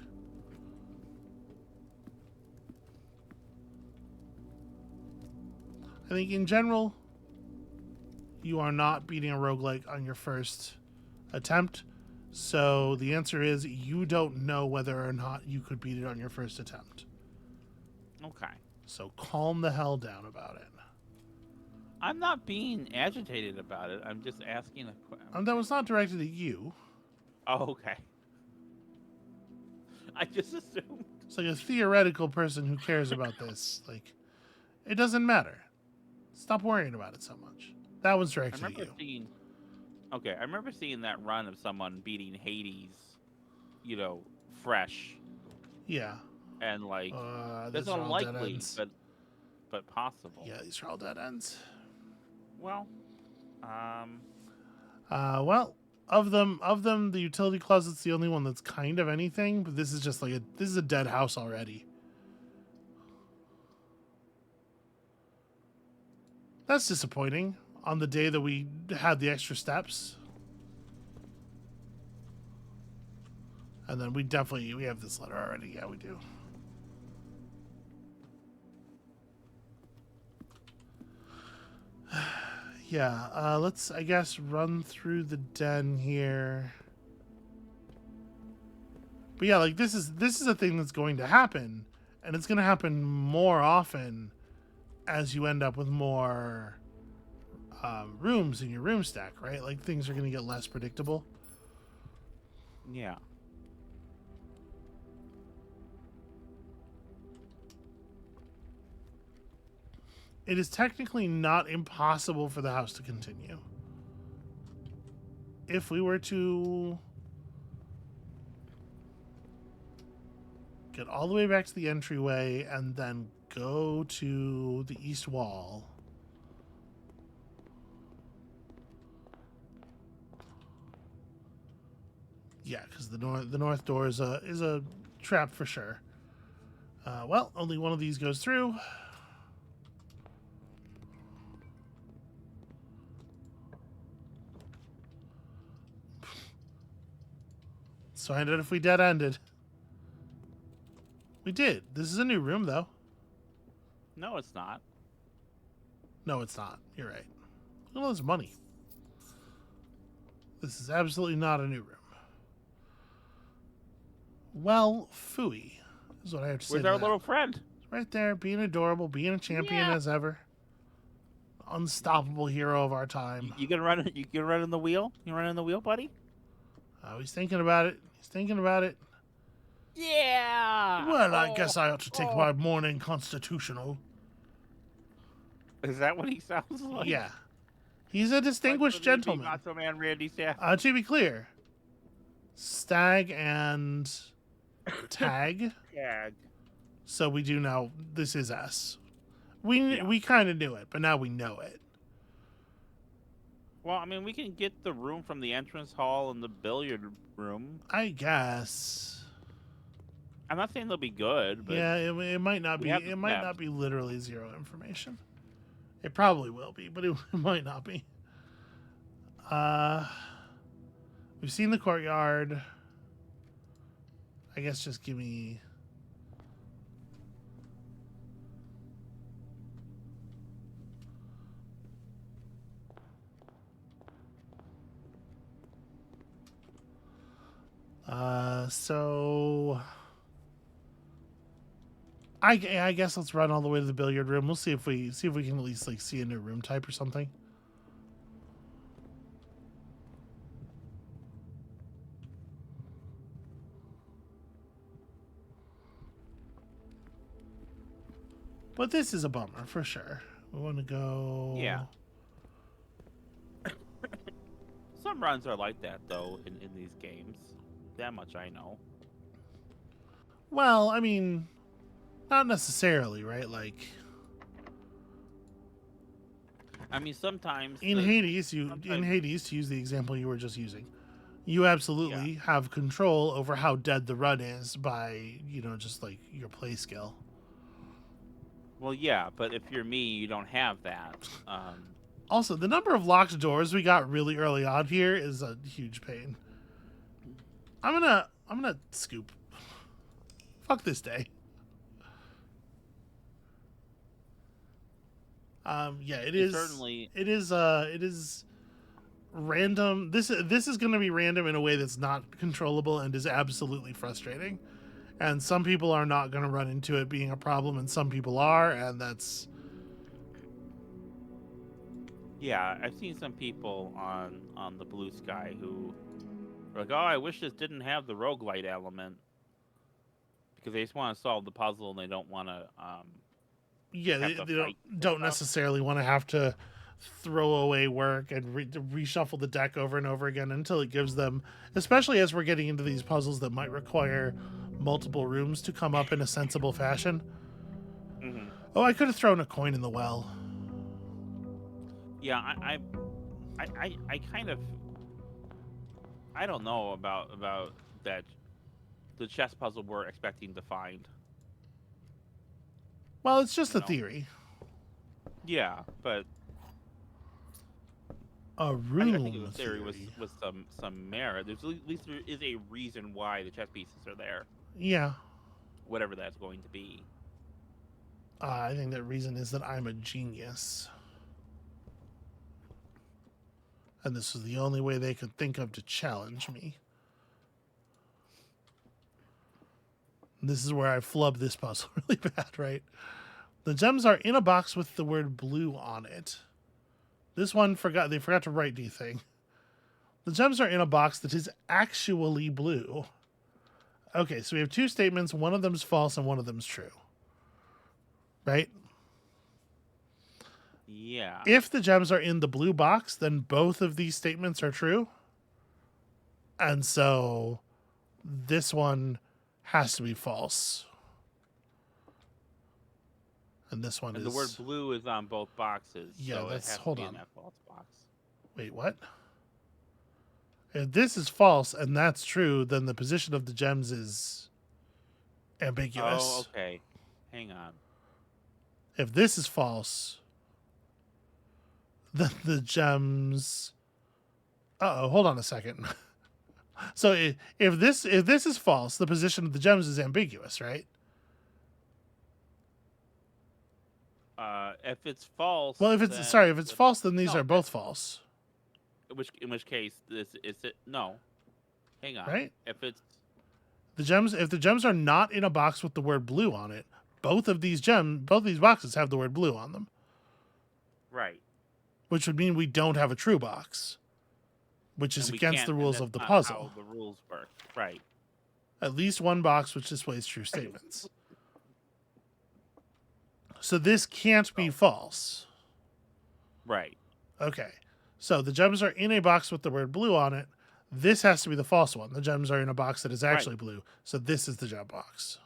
I think in general, you are not beating a roguelike on your first attempt. So the answer is you don't know whether or not you could beat it on your first attempt. Okay. So calm the hell down about it. I'm not being agitated about it. I'm just asking a question. That was not directed at you. Oh, okay. I just assumed. It's like a theoretical person who cares about this. Like, it doesn't matter. Stop worrying about it so much. That was I directed at remember you. seeing. Okay, I remember seeing that run of someone beating Hades, fresh, Yeah. and like that's These are all dead unlikely, ends. but possible. Yeah, these are all dead ends. Well, Well, of them, the utility closet's the only one that's kind of anything. But this is just like this is a dead house already. That's disappointing. On the day that we had the extra steps, and then we have this letter already. Yeah, we do. Yeah, let's, I guess, run through the den here. But yeah, like this is a thing that's going to happen, and it's going to happen more often as you end up with more rooms in your room stack, right? Like things are going to get less predictable. yeah. It is technically not impossible for the house to continue. If we were to get all the way back to the entryway and then go to the east wall. Yeah, because the north door is a trap for sure. Well, only one of these goes through. So I ended if we dead ended. We did. This is a new room, though. No, it's not. No, it's not. You're right. Look at all this money. This is absolutely not a new room. Well, phooey is what I have to say. Where's to our that. little friend? Right there, being adorable, being a champion as ever. Unstoppable hero of our time. You gonna run? You gonna run in the wheel? You run in the wheel, buddy? Oh, he's thinking about it. He's thinking about it. Yeah. Well, I guess I ought to take my morning constitutional. Is that what he sounds like? Yeah. He's a distinguished gentleman. Macho Man Randy Savage. To be clear, Stag and Tag. Tag. So we do know this is S. We kind of knew it, but now we know it. Well, I mean, we can get the room from the entrance hall and the billiard room. I guess. I'm not saying they'll be good, but yeah, it might not be. It might not be literally zero information. It probably will be, but it might not be. We've seen the courtyard. I guess just give me. So I guess let's run all the way to the billiard room. We'll see if we can at least like see a new room type or something. But this is a bummer for sure. We want to go. Yeah. Some runs are like that though in these games. That much I know. Well, I mean, not necessarily, right? Like, I mean, sometimes in Hades, to use the example you were just using, you absolutely have control over how dead the run is by, just like your play skill. Well, yeah, but if you're me, you don't have that. Also, the number of locked doors we got really early on here is a huge pain. I'm gonna scoop. Fuck this day. Yeah, it is. Certainly. It is random. This is going to be random in a way that's not controllable and is absolutely frustrating. And some people are not going to run into it being a problem, and some people are, and that's... Yeah, I've seen some people on the Blue Sky who are like, "Oh, I wish this didn't have the roguelite element," because they just want to solve the puzzle and they don't want to Yeah, have to they fight. don't necessarily want to have to throw away work and reshuffle the deck over and over again until it gives them, especially as we're getting into these puzzles that might require multiple rooms to come up in a sensible fashion. Mm-hmm. Oh, I could have thrown a coin in the well. Yeah, I kind of, I don't know about that, the chess puzzle we're expecting to find. Well, it's just You a know. theory. Yeah, but A I room think the theory theory. was some merit. There's at least there is a reason why the chess pieces are there, Yeah. whatever that's going to be. I think that reason is that I'm a genius. And this was the only way they could think of to challenge me. And this is where I flub this puzzle really bad, right? The gems are in a box with the word blue on it. This one they forgot to write anything. The gems are in a box that is actually blue. Okay, so we have two statements. One of them's false and one of them's true. Right? Yeah. If the gems are in the blue box, then both of these statements are true. And so this one has to be false. And this one And is... the word blue is on both boxes. Yeah, so that's... it has Hold to be on. in that false box. Wait, what? If this is false and that's true, then the position of the gems is ambiguous. Oh, okay. Hang on. If this is false, then the gems... Uh-oh, hold on a second. So if this is false, the position of the gems is ambiguous, right? If it's false, Well, if it's if it's false, then these are both false, in which case this is it. No, hang on. right? If it's If the gems are not in a box with the word blue on it, both these boxes have the word blue on them, right, which would mean we don't have a true box, which is against the rules of the puzzle. How the rules work, right? At least one box which displays true statements. So this can't be false. Right. Okay. So the gems are in a box with the word blue on it. This has to be the false one. The gems are in a box that is actually blue. So this is the gem box.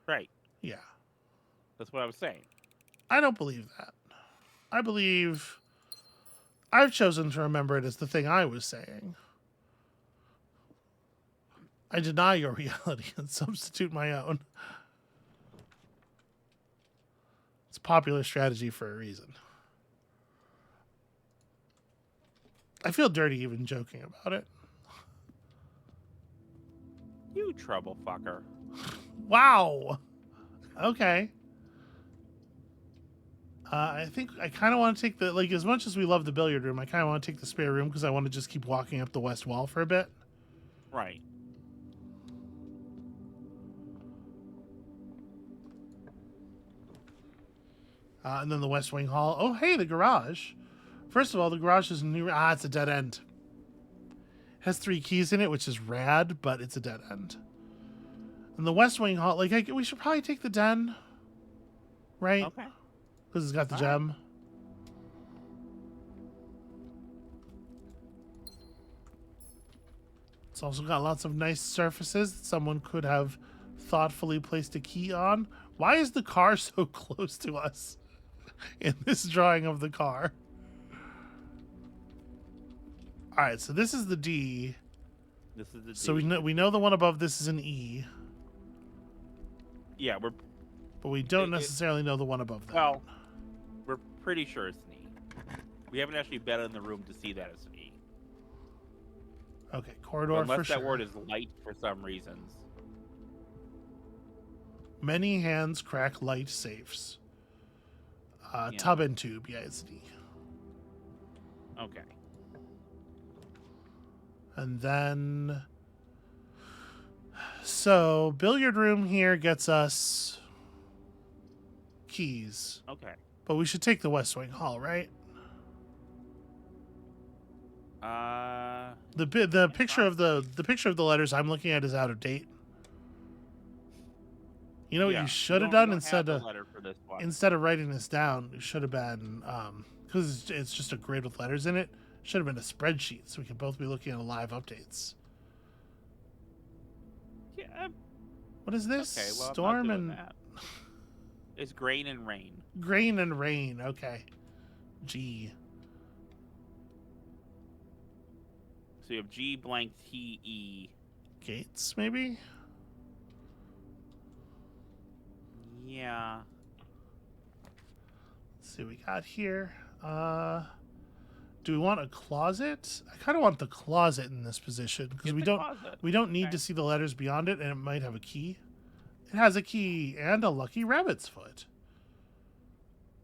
Right. Yeah. That's what I was saying. I don't believe that. I believe I've chosen to remember it as the thing I was saying. I deny your reality and substitute my own. It's a popular strategy for a reason. I feel dirty even joking about it. You trouble fucker. Wow. Okay. I think I kind of want to take the, as much as we love the billiard room, I kind of want to take the spare room because I want to just keep walking up the west wall for a bit. Right. And then the West Wing Hall. Oh, hey, the garage. First of all, the garage is new. It's a dead end. It has 3 keys in it, which is rad, but it's a dead end. And the West Wing Hall, we should probably take the den, right? Okay. Because it's got the gem. It's also got lots of nice surfaces that someone could have thoughtfully placed a key on. Why is the car so close to us in this drawing of the car? All right, so this is the D. This is the D. So we know the one above this is an E. Yeah, but we don't necessarily know the one above that. Well, we're pretty sure it's an E. We haven't actually been in the room to see that it's an E. Okay, corridor unless for sure. Unless that word is light for some reasons. Many hands crack light safes. Yeah. Tub and tube, yeah, it's an E. Okay. And then... So, billiard room here gets us keys. Okay. But we should take the West Wing Hall, right? The picture of the picture of the letters I'm looking at is out of date. You know what you should have done instead of letter for this one. Instead of writing this down, it should have been because it's just a grid with letters in it. Should have been a spreadsheet so we could both be looking at live updates. Yeah. What is this? Okay, well, Storm and that. It's grain and rain. Grain and rain. Okay. G. So you have G blank T E. Gates, maybe? Yeah. Let's see what we got here. Do we want a closet? I kind of want the closet in this position because we don't need to see the letters beyond it, and it might have a key. It has a key and a lucky rabbit's foot.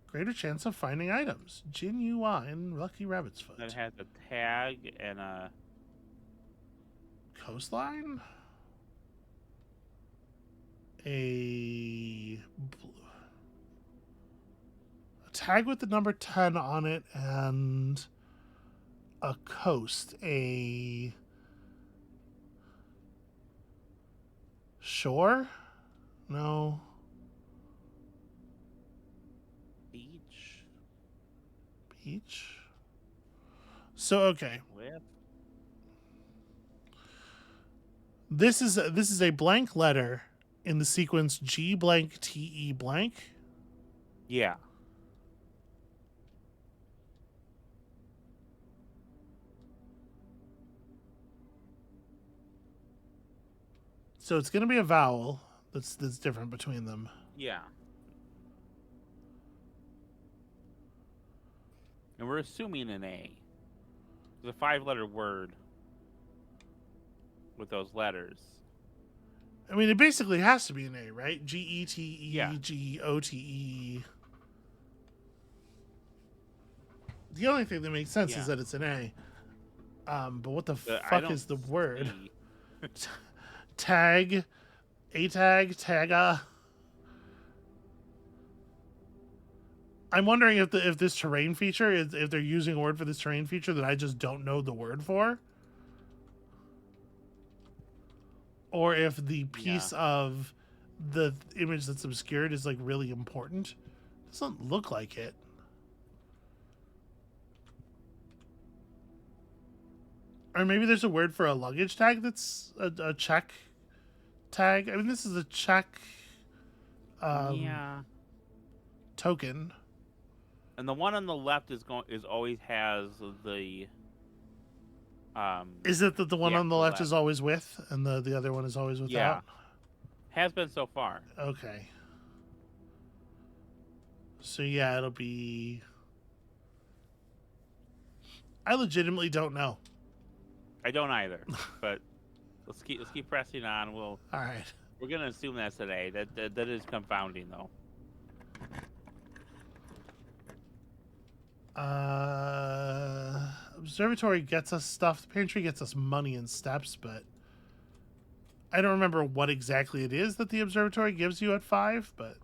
Greater chance of finding items. Genuine lucky rabbit's foot. It has a tag and a coastline. A tag with the number 10 on it and a coast. A shore? No. Beach. So okay. This is a blank letter in the sequence G blank T E blank. Yeah. So it's going to be a vowel that's different between them. Yeah. And we're assuming an A. It's a 5-letter word with those letters. I mean, it basically has to be an A, right? G-E-T-E-G-O-T-E. The only thing that makes sense is that it's an A. But what the fuck is the word? Tag, A-tag, tagga. I'm wondering if this terrain feature is if they're using a word for this terrain feature that I just don't know the word for, or if the piece of the image that's obscured is like really important. Doesn't look like it. Or maybe there's a word for a luggage tag that's a check tag. I mean, this is a check token. And the one on the left is always has the is it that the one on the left is always with and the other one is always without? Yeah. Has been so far. Okay. So yeah, it'll be I legitimately don't know. I don't either. But let's keep pressing on. All right. We're gonna assume that's today. That is confounding though. Observatory gets us stuff. The pantry gets us money and steps, but I don't remember what exactly it is that the observatory gives you at 5, but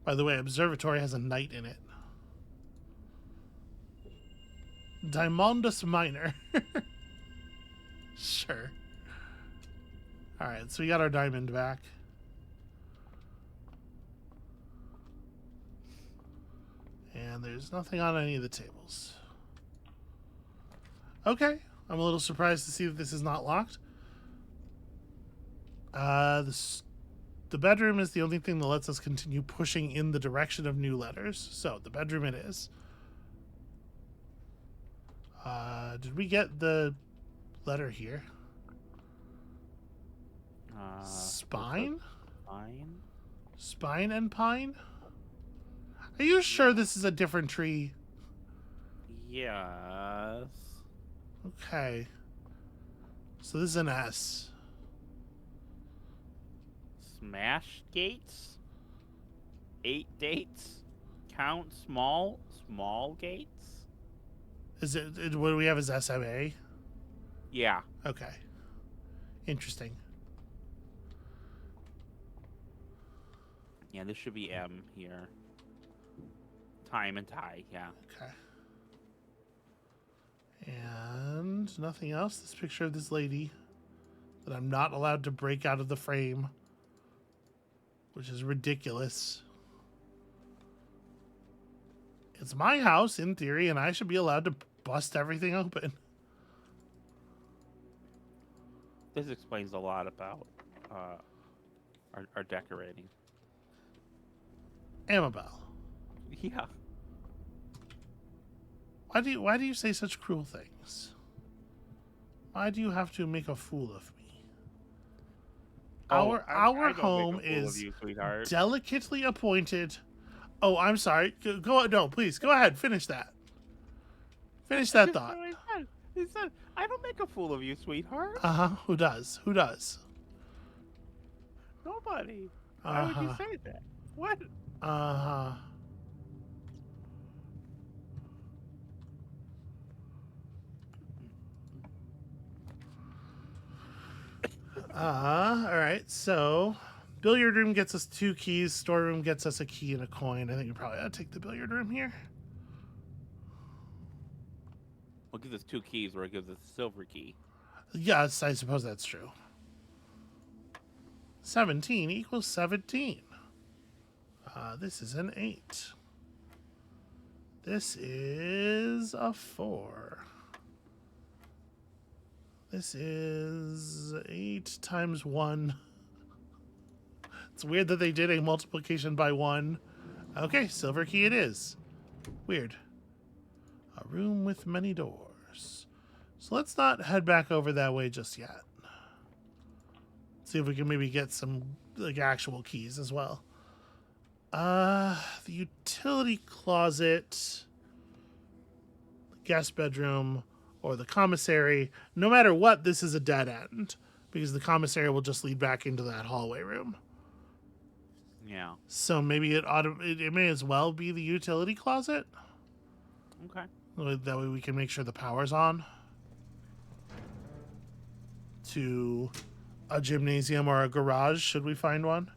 by the way, observatory has a knight in it. Diamondus Minor. Sure. Alright, so we got our diamond back. And there's nothing on any of the tables. Okay. I'm a little surprised to see that this is not locked. The bedroom is the only thing that lets us continue pushing in the direction of new letters. So, the bedroom it is. Did we get the letter here? Spine? Spine and pine? Are you sure this is a different tree? Yes. Okay. So this is an S. Smash gates? 8 dates? Count small gates? Is it what do we have as SMA? Yeah. Okay. Interesting. Yeah, this should be M here. Time and tie, yeah. Okay. And nothing else. This picture of this lady that I'm not allowed to break out of the frame, which is ridiculous. It's my house, in theory, and I should be allowed to bust everything open. This explains a lot about our decorating. Amabel, Yeah. why do you say such cruel things? Why do you have to make a fool of me? Our I don't home make a fool of is you, sweetheart. delicately appointed. Oh, I'm sorry. Go no, please go ahead. Finish that. Finish that thought. He said, I don't make a fool of you, sweetheart. Who does? Who does? Nobody. Why would you say that? What? All right. So, billiard room gets us 2 keys. Storeroom gets us a key and a coin. I think we probably ought to take the billiard room here. Well, it gives us 2 keys, or it gives us a silver key. Yes, I suppose that's true. 17 equals 17. This is an 8. This is a 4. This is 8 times 1. It's weird that they did a multiplication by 1. Okay, silver key it is. Weird. A room with many doors. So let's not head back over that way just yet. See if we can maybe get some like actual keys as well. The utility closet, the guest bedroom, or the commissary. No matter what, this is a dead end because the commissary will just lead back into that hallway room. Yeah. So maybe it may as well be the utility closet. Okay. That way we can make sure the power's on to a gymnasium or a garage, should we find one.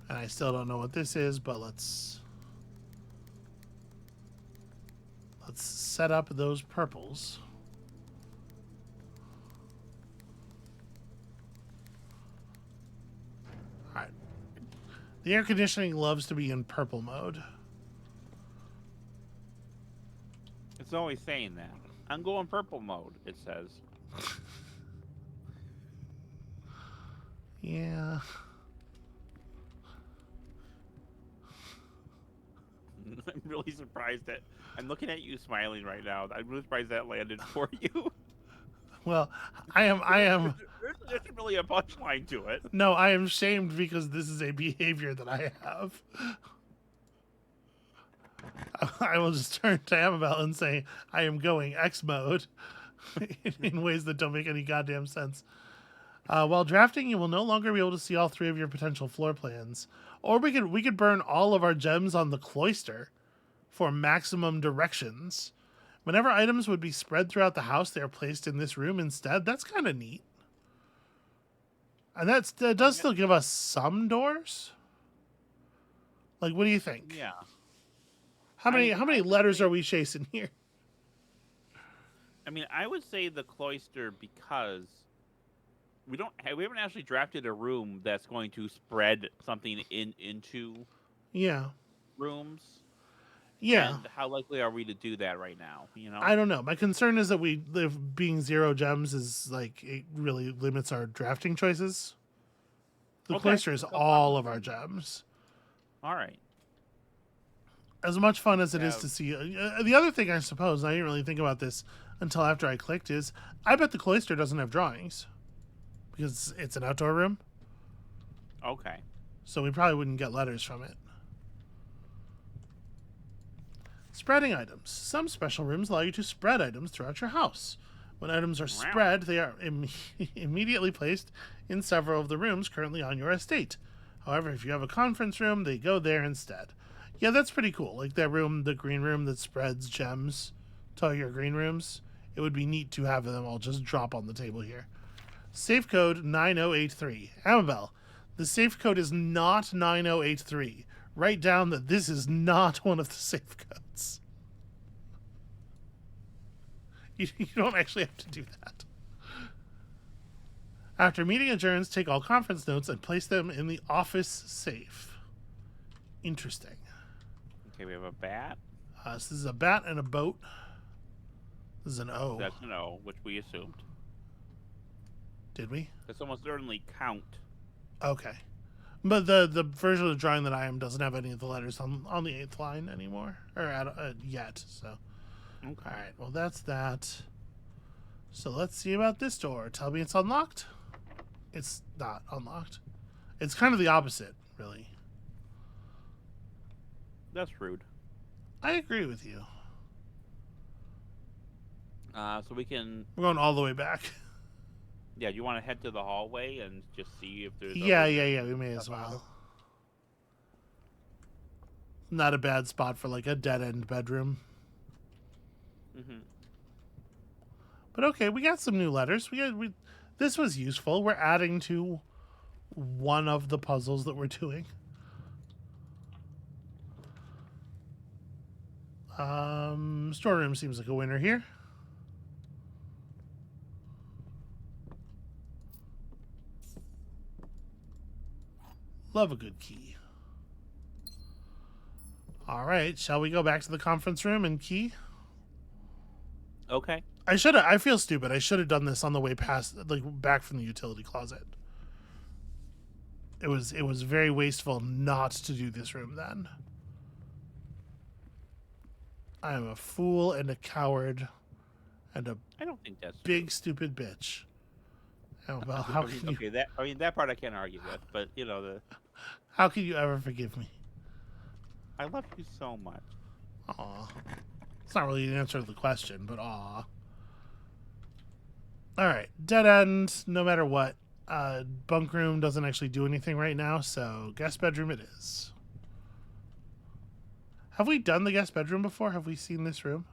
And I still don't know what this is, but let's set up those purples. All right. The air conditioning loves to be in purple mode. It's always saying that. I'm going purple mode, it says. Yeah. I'm really surprised that I'm looking at you smiling right now. I'm really surprised that landed for you. Well, I am. There's really a punchline to it. No, I am shamed because this is a behavior that I have. I will just turn to Amabel and say, I am going X mode in ways that don't make any goddamn sense. While drafting, you will no longer be able to see all 3 of your potential floor plans. Or we could burn all of our gems on the cloister for maximum directions. Whenever items would be spread throughout the house, they are placed in this room instead. That's kind of neat. And that does still give us some doors. Like, what do you think? Yeah. How many letters are we chasing here? I mean, I would say the cloister because we haven't actually drafted a room that's going to spread something into rooms. Yeah. And how likely are we to do that right now? You know, I don't know. My concern is that being 0 gems is like it really limits our drafting choices. The cloister is all of our gems. All right. As much fun as it is to see. The other thing, I suppose, I didn't really think about this until after I clicked, is I bet the cloister doesn't have drawings because it's an outdoor room. Okay. So we probably wouldn't get letters from it. Spreading items. Some special rooms allow you to spread items throughout your house. When items are spread, they are immediately placed in several of the rooms currently on your estate. However, if you have a conference room, they go there instead. Yeah, that's pretty cool. Like that room, the green room that spreads gems to all your green rooms. It would be neat to have them all just drop on the table here. Safe code 9083. Amabel, the safe code is not 9083. Write down that this is not one of the safe codes. You don't actually have to do that. After meeting adjourns, take all conference notes and place them in the office safe. Interesting. Okay, we have a bat. So this is a bat and a boat. This is an O. That's an O, which we assumed. Did we? That's almost certainly count. Okay. But the version of the drawing that I am doesn't have any of the letters on the 8th line anymore. Or yet, so. Okay. Alright, well that's that. So let's see about this door. Tell me it's unlocked? It's not unlocked. It's kind of the opposite, really. That's rude. I agree with you. So we can... We're going all the way back. Yeah, do you want to head to the hallway and just see if there's... Yeah, we may as well. Not a bad spot for like a dead-end bedroom. Mm-hmm. But okay, we got some new letters. This was useful. We're adding to one of the puzzles that we're doing. Storeroom seems like a winner here. Love a good key. All right, shall we go back to the conference room and key? Okay. I feel stupid. I should have done this on the way past, like back from the utility closet. It was very wasteful not to do this room then. I am a fool and a coward and a I don't think that's big stupid bitch. Oh, well, how can you? Okay, that part I can't argue with, but How can you ever forgive me? I love you so much. Aw. It's not really an answer to the question, but aw. Alright, dead end, no matter what. Bunk room doesn't actually do anything right now, so guest bedroom it is. Have we done the guest bedroom before? Have we seen this room?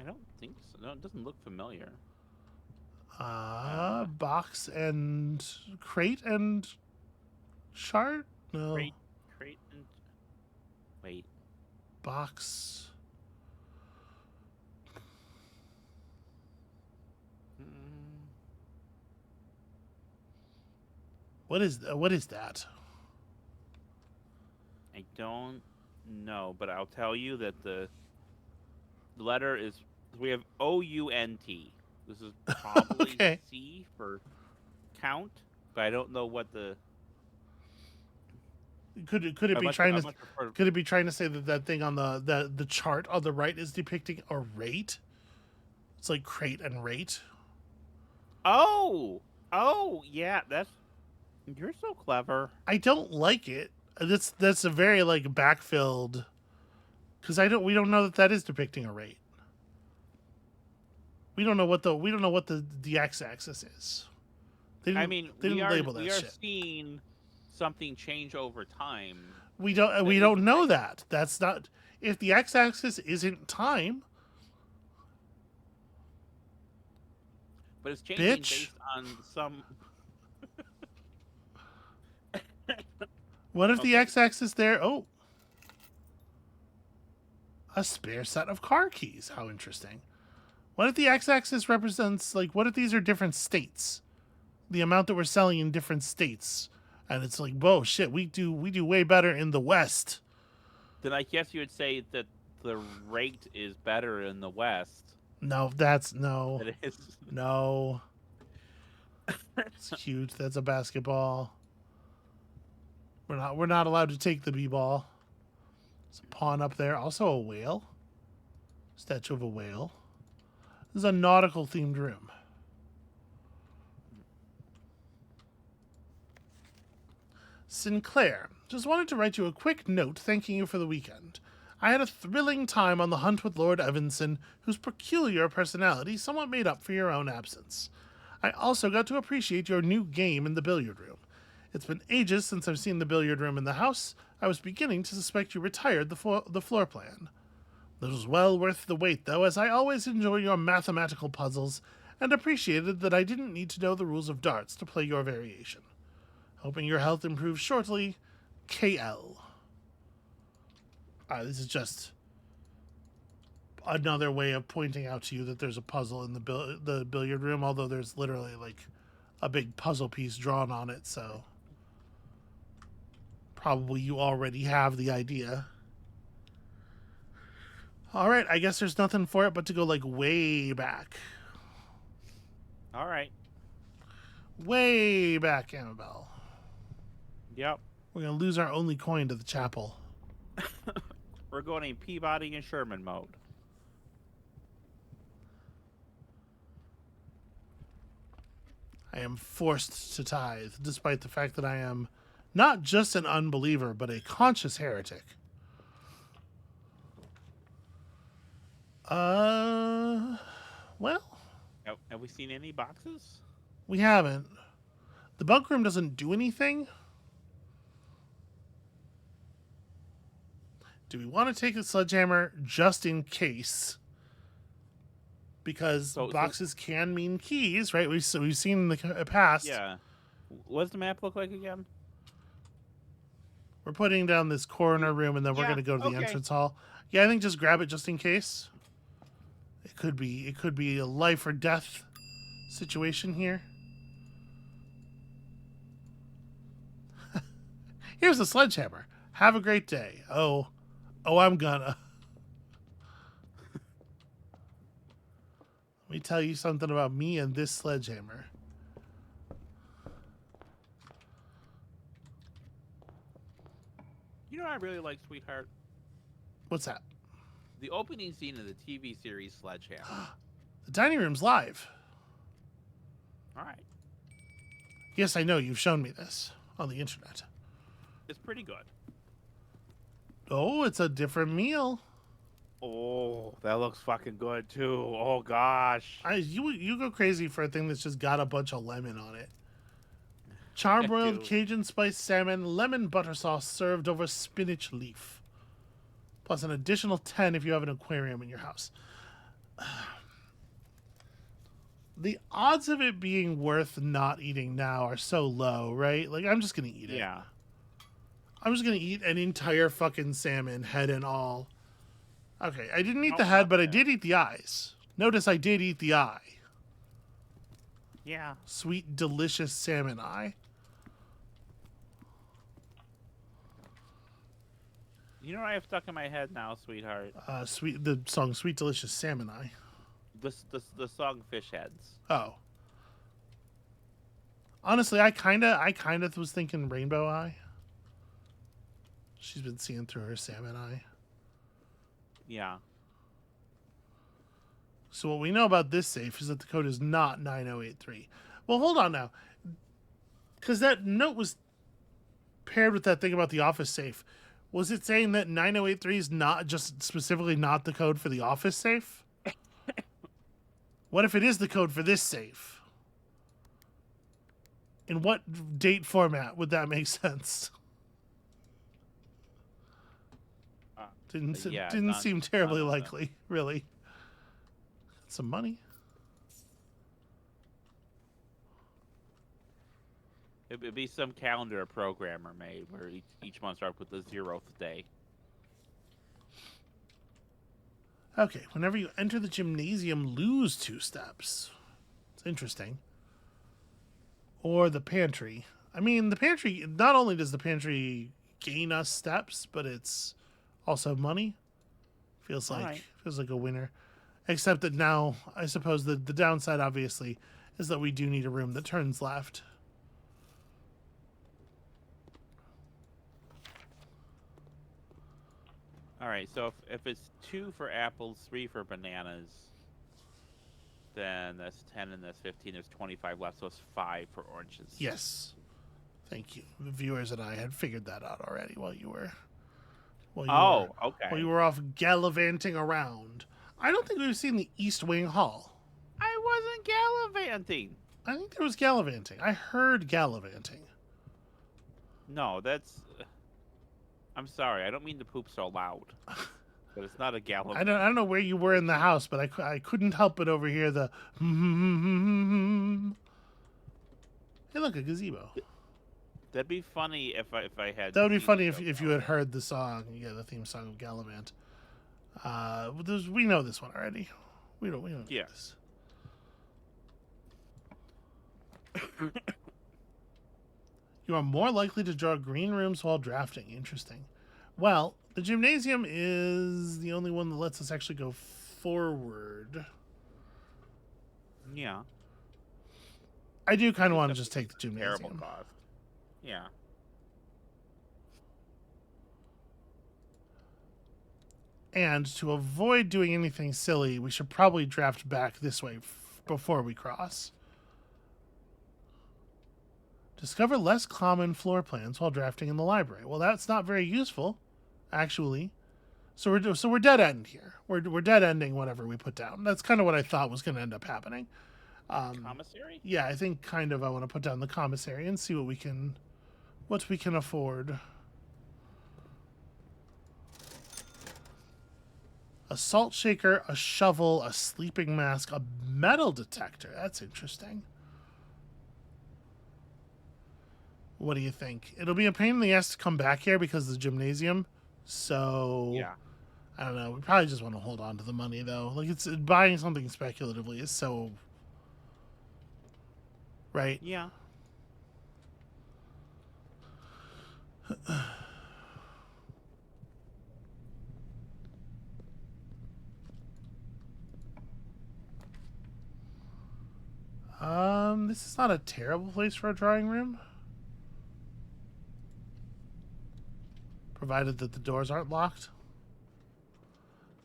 I don't think so. No, it doesn't look familiar. Box and crate and chart? No. Crate and... Wait. Box. What is that? I don't know, but I'll tell you that the letter is... We have O-U-N-T. This is probably Okay. C for count, but I don't know what the... Could it be trying to say that thing on the chart on the right is depicting a rate? It's like crate and rate. Oh, yeah, that's... You're so clever. I don't like it. That's a very like backfilled, because we don't know that is depicting a rate. We don't know what the x-axis is. They didn't label that shit. We are seeing something change over time. We don't know that. That's not, if the x-axis isn't time. But it's changing based on some... What if the x-axis there? Oh, a spare set of car keys. How interesting. What if the x-axis represents, like, what if these are different states? The amount that we're selling in different states, and it's like, whoa, shit, we do way better in the West. Then I guess you would say that the rate is better in the West. No, no. It is. No. It's cute. That's a basketball. We're not allowed to take the b-ball. There's a pawn up there. Also a whale. Statue of a whale. This is a nautical themed room. Sinclair, just wanted to write you a quick note thanking you for the weekend. I had a thrilling time on the hunt with Lord Evanson, whose peculiar personality somewhat made up for your own absence. I also got to appreciate your new game in the billiard room. It's been ages since I've seen the billiard room in the house. I was beginning to suspect you retired the floor plan. This was well worth the wait, though, as I always enjoy your mathematical puzzles and appreciated that I didn't need to know the rules of darts to play your variation. Hoping your health improves shortly, KL. This is just another way of pointing out to you that there's a puzzle in the billiard room, although there's literally like a big puzzle piece drawn on it, so probably you already have the idea. All right, I guess there's nothing for it but to go like way back. All right. Way back, Amabel. Yep. We're going to lose our only coin to the chapel. We're going in Peabody and Sherman mode. I am forced to tithe, despite the fact that I am not just an unbeliever, but a conscious heretic. Well, Have we seen any boxes? we haven't. The bunk room doesn't do anything. Do we want to take the sledgehammer just in case? Because boxes can mean keys, right? We've seen in the past. Yeah. What does the map look like again? We're putting down this corner room, and then we're going to go to the entrance hall. Yeah, I think just grab it just in case. It could be a life or death situation here. Here's the sledgehammer. Have a great day. Oh, I'm gonna. Let me tell you something about me and this sledgehammer. You know what I really like, sweetheart? What's that? The opening scene of the TV series Sledgehammer. The dining room's live. All right. Yes, I know. You've shown me this on the internet. It's pretty good. Oh, it's a different meal. Oh, that looks fucking good too. Oh gosh. You go crazy for a thing that's just got a bunch of lemon on it. Charbroiled Cajun spiced salmon, lemon butter sauce served over spinach leaf. Plus an additional 10 if you have an aquarium in your house. The odds of it being worth not eating now are so low, right? Like, I'm just going to eat it. Yeah. I'm just going to eat an entire fucking salmon, head and all. Okay, I didn't eat the head, but I did eat the eyes. Notice I did eat the eye. Yeah. Sweet, delicious salmon eye. You know what I have stuck in my head now, sweetheart? The song Sweet Delicious Salmon Eye. The song Fish Heads. Oh. Honestly, I kinda was thinking Rainbow Eye. She's been seeing through her salmon eye. Yeah. So what we know about this safe is that the code is not 9083. Well, hold on now. Because that note was paired with that thing about the office safe. Was it saying that 9083 is not just specifically not the code for the office safe? What if it is the code for this safe? In what date format would that make sense? Didn't seem terribly likely, really. Some money. It'd be some calendar a programmer made where each month starts with the 0th day. Okay, whenever you enter the gymnasium, lose 2 steps. It's interesting. Or the pantry. I mean, the pantry, not only does the pantry gain us steps, but it's also money. Feels like a winner. Except that now, I suppose the downside, obviously, is that we do need a room that turns left. All right, so if it's 2 for apples, 3 for bananas, then that's 10 and that's 15. There's 25 left, so it's 5 for oranges. Yes. Thank you. The viewers and I had figured that out already while you were... Okay. While you were off gallivanting around. I don't think we've seen the East Wing Hall. I wasn't gallivanting. I think there was gallivanting. I heard gallivanting. No, that's. I'm sorry. I don't mean to poop so loud, but it's not a gallon. I don't know where you were in the house, but I couldn't help but overhear the. Hey, look, a gazebo. That'd be funny if I had. That would be seen the funny show if you had heard the song, yeah, the theme song of Gallivant. We know this one already. We don't need Yeah. this. You are more likely to draw green rooms while drafting. Interesting. Well, the gymnasium is the only one that lets us actually go forward. Yeah. I do kind of want to That's just take the Terrible gymnasium. cost. Yeah. And to avoid doing anything silly, we should probably draft back this way before we cross. Discover less common floor plans while drafting in the library. Well, that's not very useful, actually. So we're dead end here. We're dead ending whatever we put down. That's kind of what I thought was going to end up happening. Commissary? Yeah, I think kind of I want to put down the commissary and see what we can afford. A salt shaker, a shovel, a sleeping mask, a metal detector. That's interesting. What do you think? It'll be a pain in the ass to come back here because of the gymnasium. So Yeah. I don't know. We probably just want to hold on to the money though. Like it's buying something speculatively is so right. Yeah. This is not a terrible place for a drawing room. Provided that the doors aren't locked.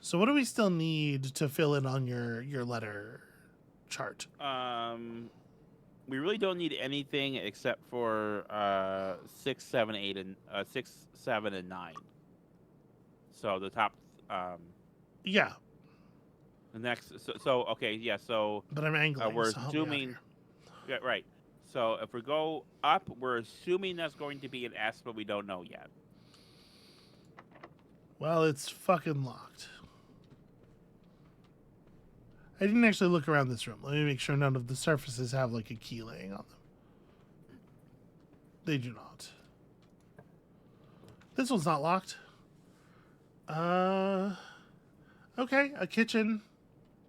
So what do we still need to fill in on your letter chart? We really don't need anything except for 6, 7, 8, and 6, 7, and 9. So the top, Yeah, the next. So okay, yeah. So but I'm angling. we're So help me out assuming. here. Yeah, right. So if we go up, we're assuming that's going to be an S, but we don't know yet. Well, it's fucking locked. I didn't actually look around this room. Let me make sure none of the surfaces have like a key laying on them. They do not. This one's not locked. Okay, a kitchen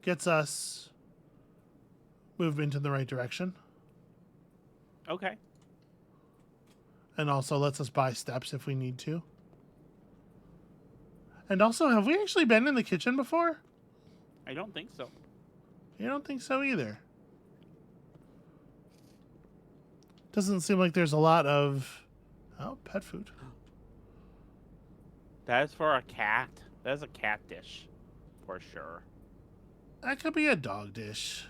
gets us movement in the right direction. Okay. And also lets us buy steps if we need to. And also, have we actually been in the kitchen before? I don't think so. You don't think so either. Doesn't seem like there's a lot of... Oh, pet food. That is for a cat. That is a cat dish, for sure. That could be a dog dish.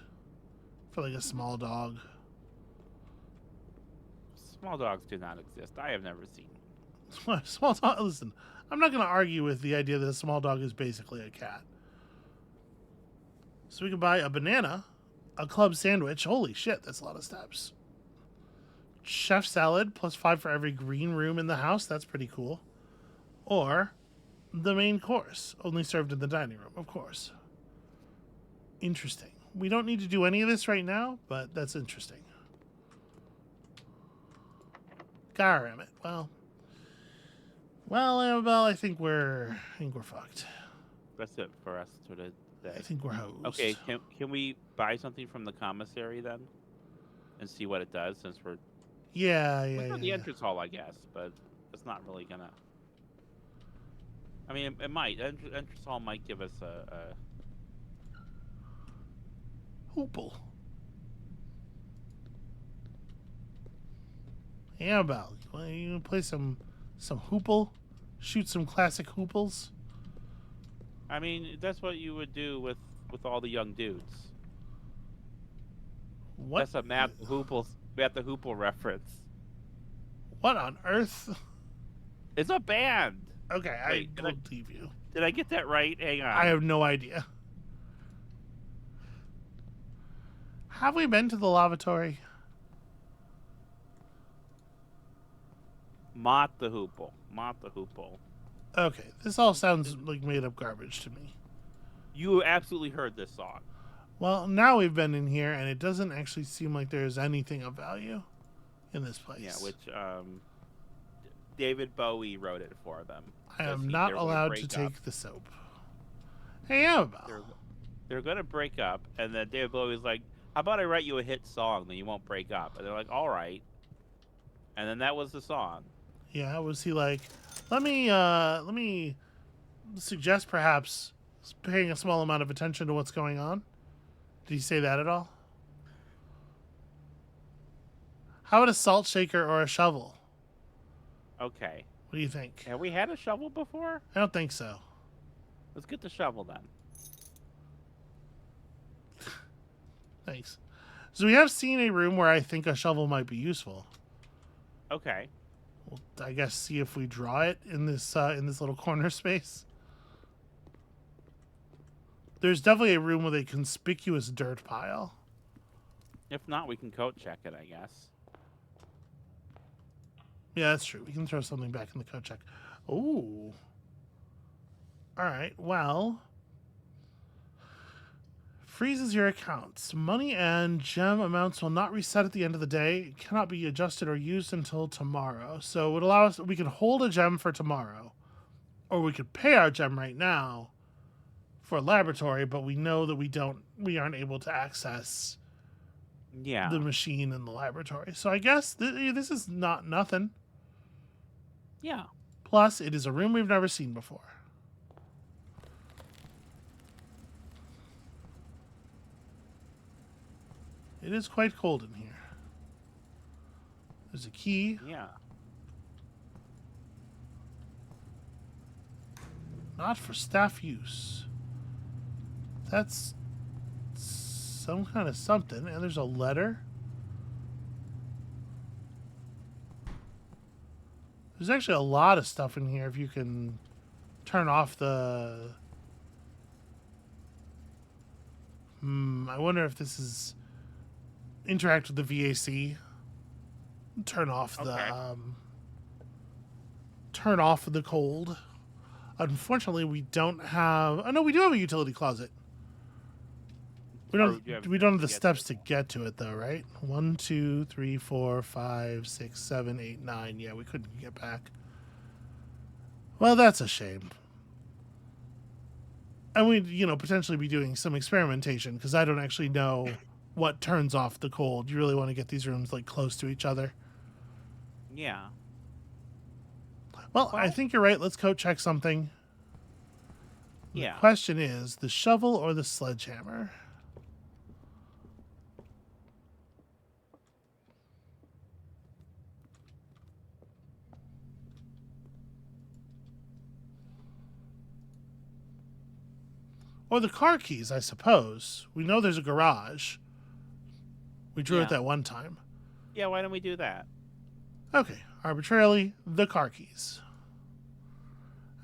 For like a small dog. Small dogs do not exist. I have never seen. Small dog... Listen, I'm not going to argue with the idea that a small dog is basically a cat. So we can buy a banana, a club sandwich. Holy shit, that's a lot of steps. Chef salad, +5 for every green room in the house. That's pretty cool. Or the main course, only served in the dining room, of course. Interesting. We don't need to do any of this right now, but that's interesting. Damn it. Well, Amabel, I think we're fucked. That's it for us today. I think we're hosed. Okay, can we buy something from the commissary then, and see what it does? Since we're the entrance hall, I guess, but it's not really gonna. I mean, it might. Entrance hall might give us a Hoople. Amabel, you gonna play some hoople? Shoot some classic hooples? I mean, that's what you would do with all the young dudes. What? That's a Matt the Hoople reference. What on earth? It's a band. Okay, Wait, I believe you. Did I get that right? Hang on. I have no idea. Have we been to the lavatory? Mott the Hoople. Mott the Hoople. Okay, this all sounds like made up garbage to me. You absolutely heard this song. Well, now we've been in here, and it doesn't actually seem like there's anything of value in this place. Yeah, which David Bowie wrote it for them. I am not allowed to take the soap. Hey, Amabel. They're going to break up, and then David Bowie's like, how about I write you a hit song, then you won't break up? And they're like, all right. And then that was the song. Yeah, was he like, let me suggest perhaps paying a small amount of attention to what's going on? Did he say that at all? How about a salt shaker or a shovel? Okay. What do you think? Have we had a shovel before? I don't think so. Let's get the shovel then. Thanks. So we have seen a room where I think a shovel might be useful. Okay. We'll, I guess, see if we draw it in this little corner space. There's definitely a room with a conspicuous dirt pile. If not, we can coat check it, I guess. Yeah, that's true. We can throw something back in the code check. Ooh. All right. Well, freezes your accounts. Money and gem amounts will not reset at the end of the day. It cannot be adjusted or used until tomorrow. So it would allow us. We could hold a gem for tomorrow, or we could pay our gem right now for a laboratory. But we know that we aren't able to access the machine in the laboratory. So I guess this is not nothing. Yeah. Plus, it is a room we've never seen before. It is quite cold in here. There's a key. Yeah. Not for staff use. That's some kind of something. And there's a letter. There's actually a lot of stuff in here if you can turn off the... I wonder if this is... Interact with the VAC. Turn off the... turn off the cold. Unfortunately, we don't have... Oh, no, we do have a utility closet. We don't have the steps to get to it, though, right? 1, 2, 3, 4, 5, 6, 7, 8, 9. Yeah, we couldn't get back. Well, that's a shame. And we'd, potentially be doing some experimentation, because I don't actually know what turns off the cold. You really want to get these rooms, close to each other. Yeah. Well, I think you're right. Let's code check something. Yeah. The question is, the shovel or the sledgehammer? Or the car keys, I suppose. We know there's a garage. We drew it that one time. Yeah, why don't we do that? Okay, arbitrarily, the car keys.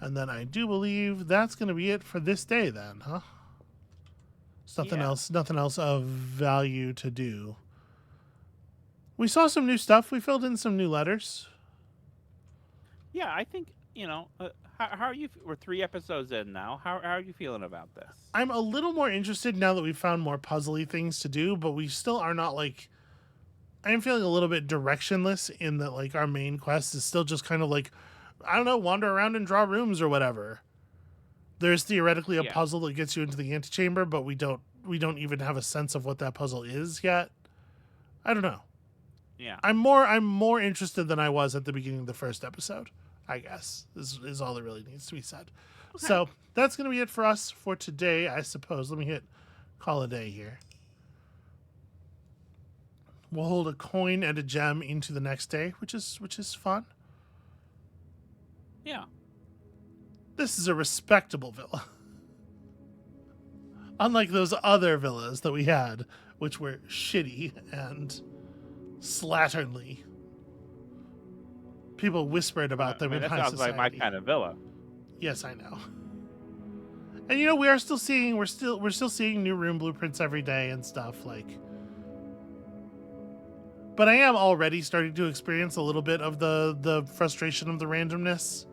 And then I do believe that's going to be it for this day then, huh? There's nothing else of value to do. We saw some new stuff. We filled in some new letters. Yeah, I think, how are you? We're 3 episodes in now. How are you feeling about this? I'm a little more interested now that we've found more puzzly things to do, but we still are not I am feeling a little bit directionless in that our main quest is still just kind of I don't know, wander around and draw rooms or whatever. There's theoretically a puzzle that gets you into the antechamber, but we don't even have a sense of what that puzzle is yet. I don't know. Yeah. I'm more interested than I was at the beginning of the first episode, I guess, is all that really needs to be said. Okay. So that's going to be it for us for today, I suppose. Let me hit call a day here. We'll hold a coin and a gem into the next day, which is fun. Yeah. This is a respectable villa. Unlike those other villas that we had, which were shitty and slatternly. People whispered about them in high society. That sounds like my kind of villa. Yes, I know. And we are still seeing we're still seeing new room blueprints every day and stuff . But I am already starting to experience a little bit of the frustration of the randomness.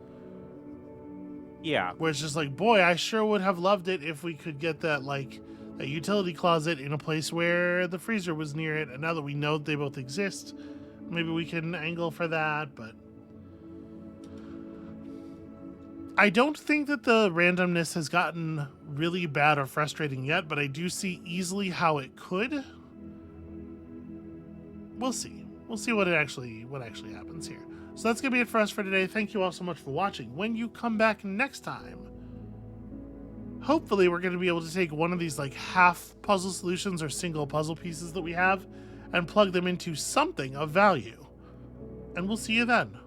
Yeah. Where it's just like, boy, I sure would have loved it if we could get that, like, a utility closet in a place where the freezer was near it. And now that we know they both exist, maybe we can angle for that. But I don't think that the randomness has gotten really bad or frustrating yet, but I do see easily how it could. We'll see. We'll see what actually happens here. So that's going to be it for us for today. Thank you all so much for watching. When you come back next time, hopefully we're going to be able to take one of these like half puzzle solutions or single puzzle pieces that we have and plug them into something of value. And we'll see you then.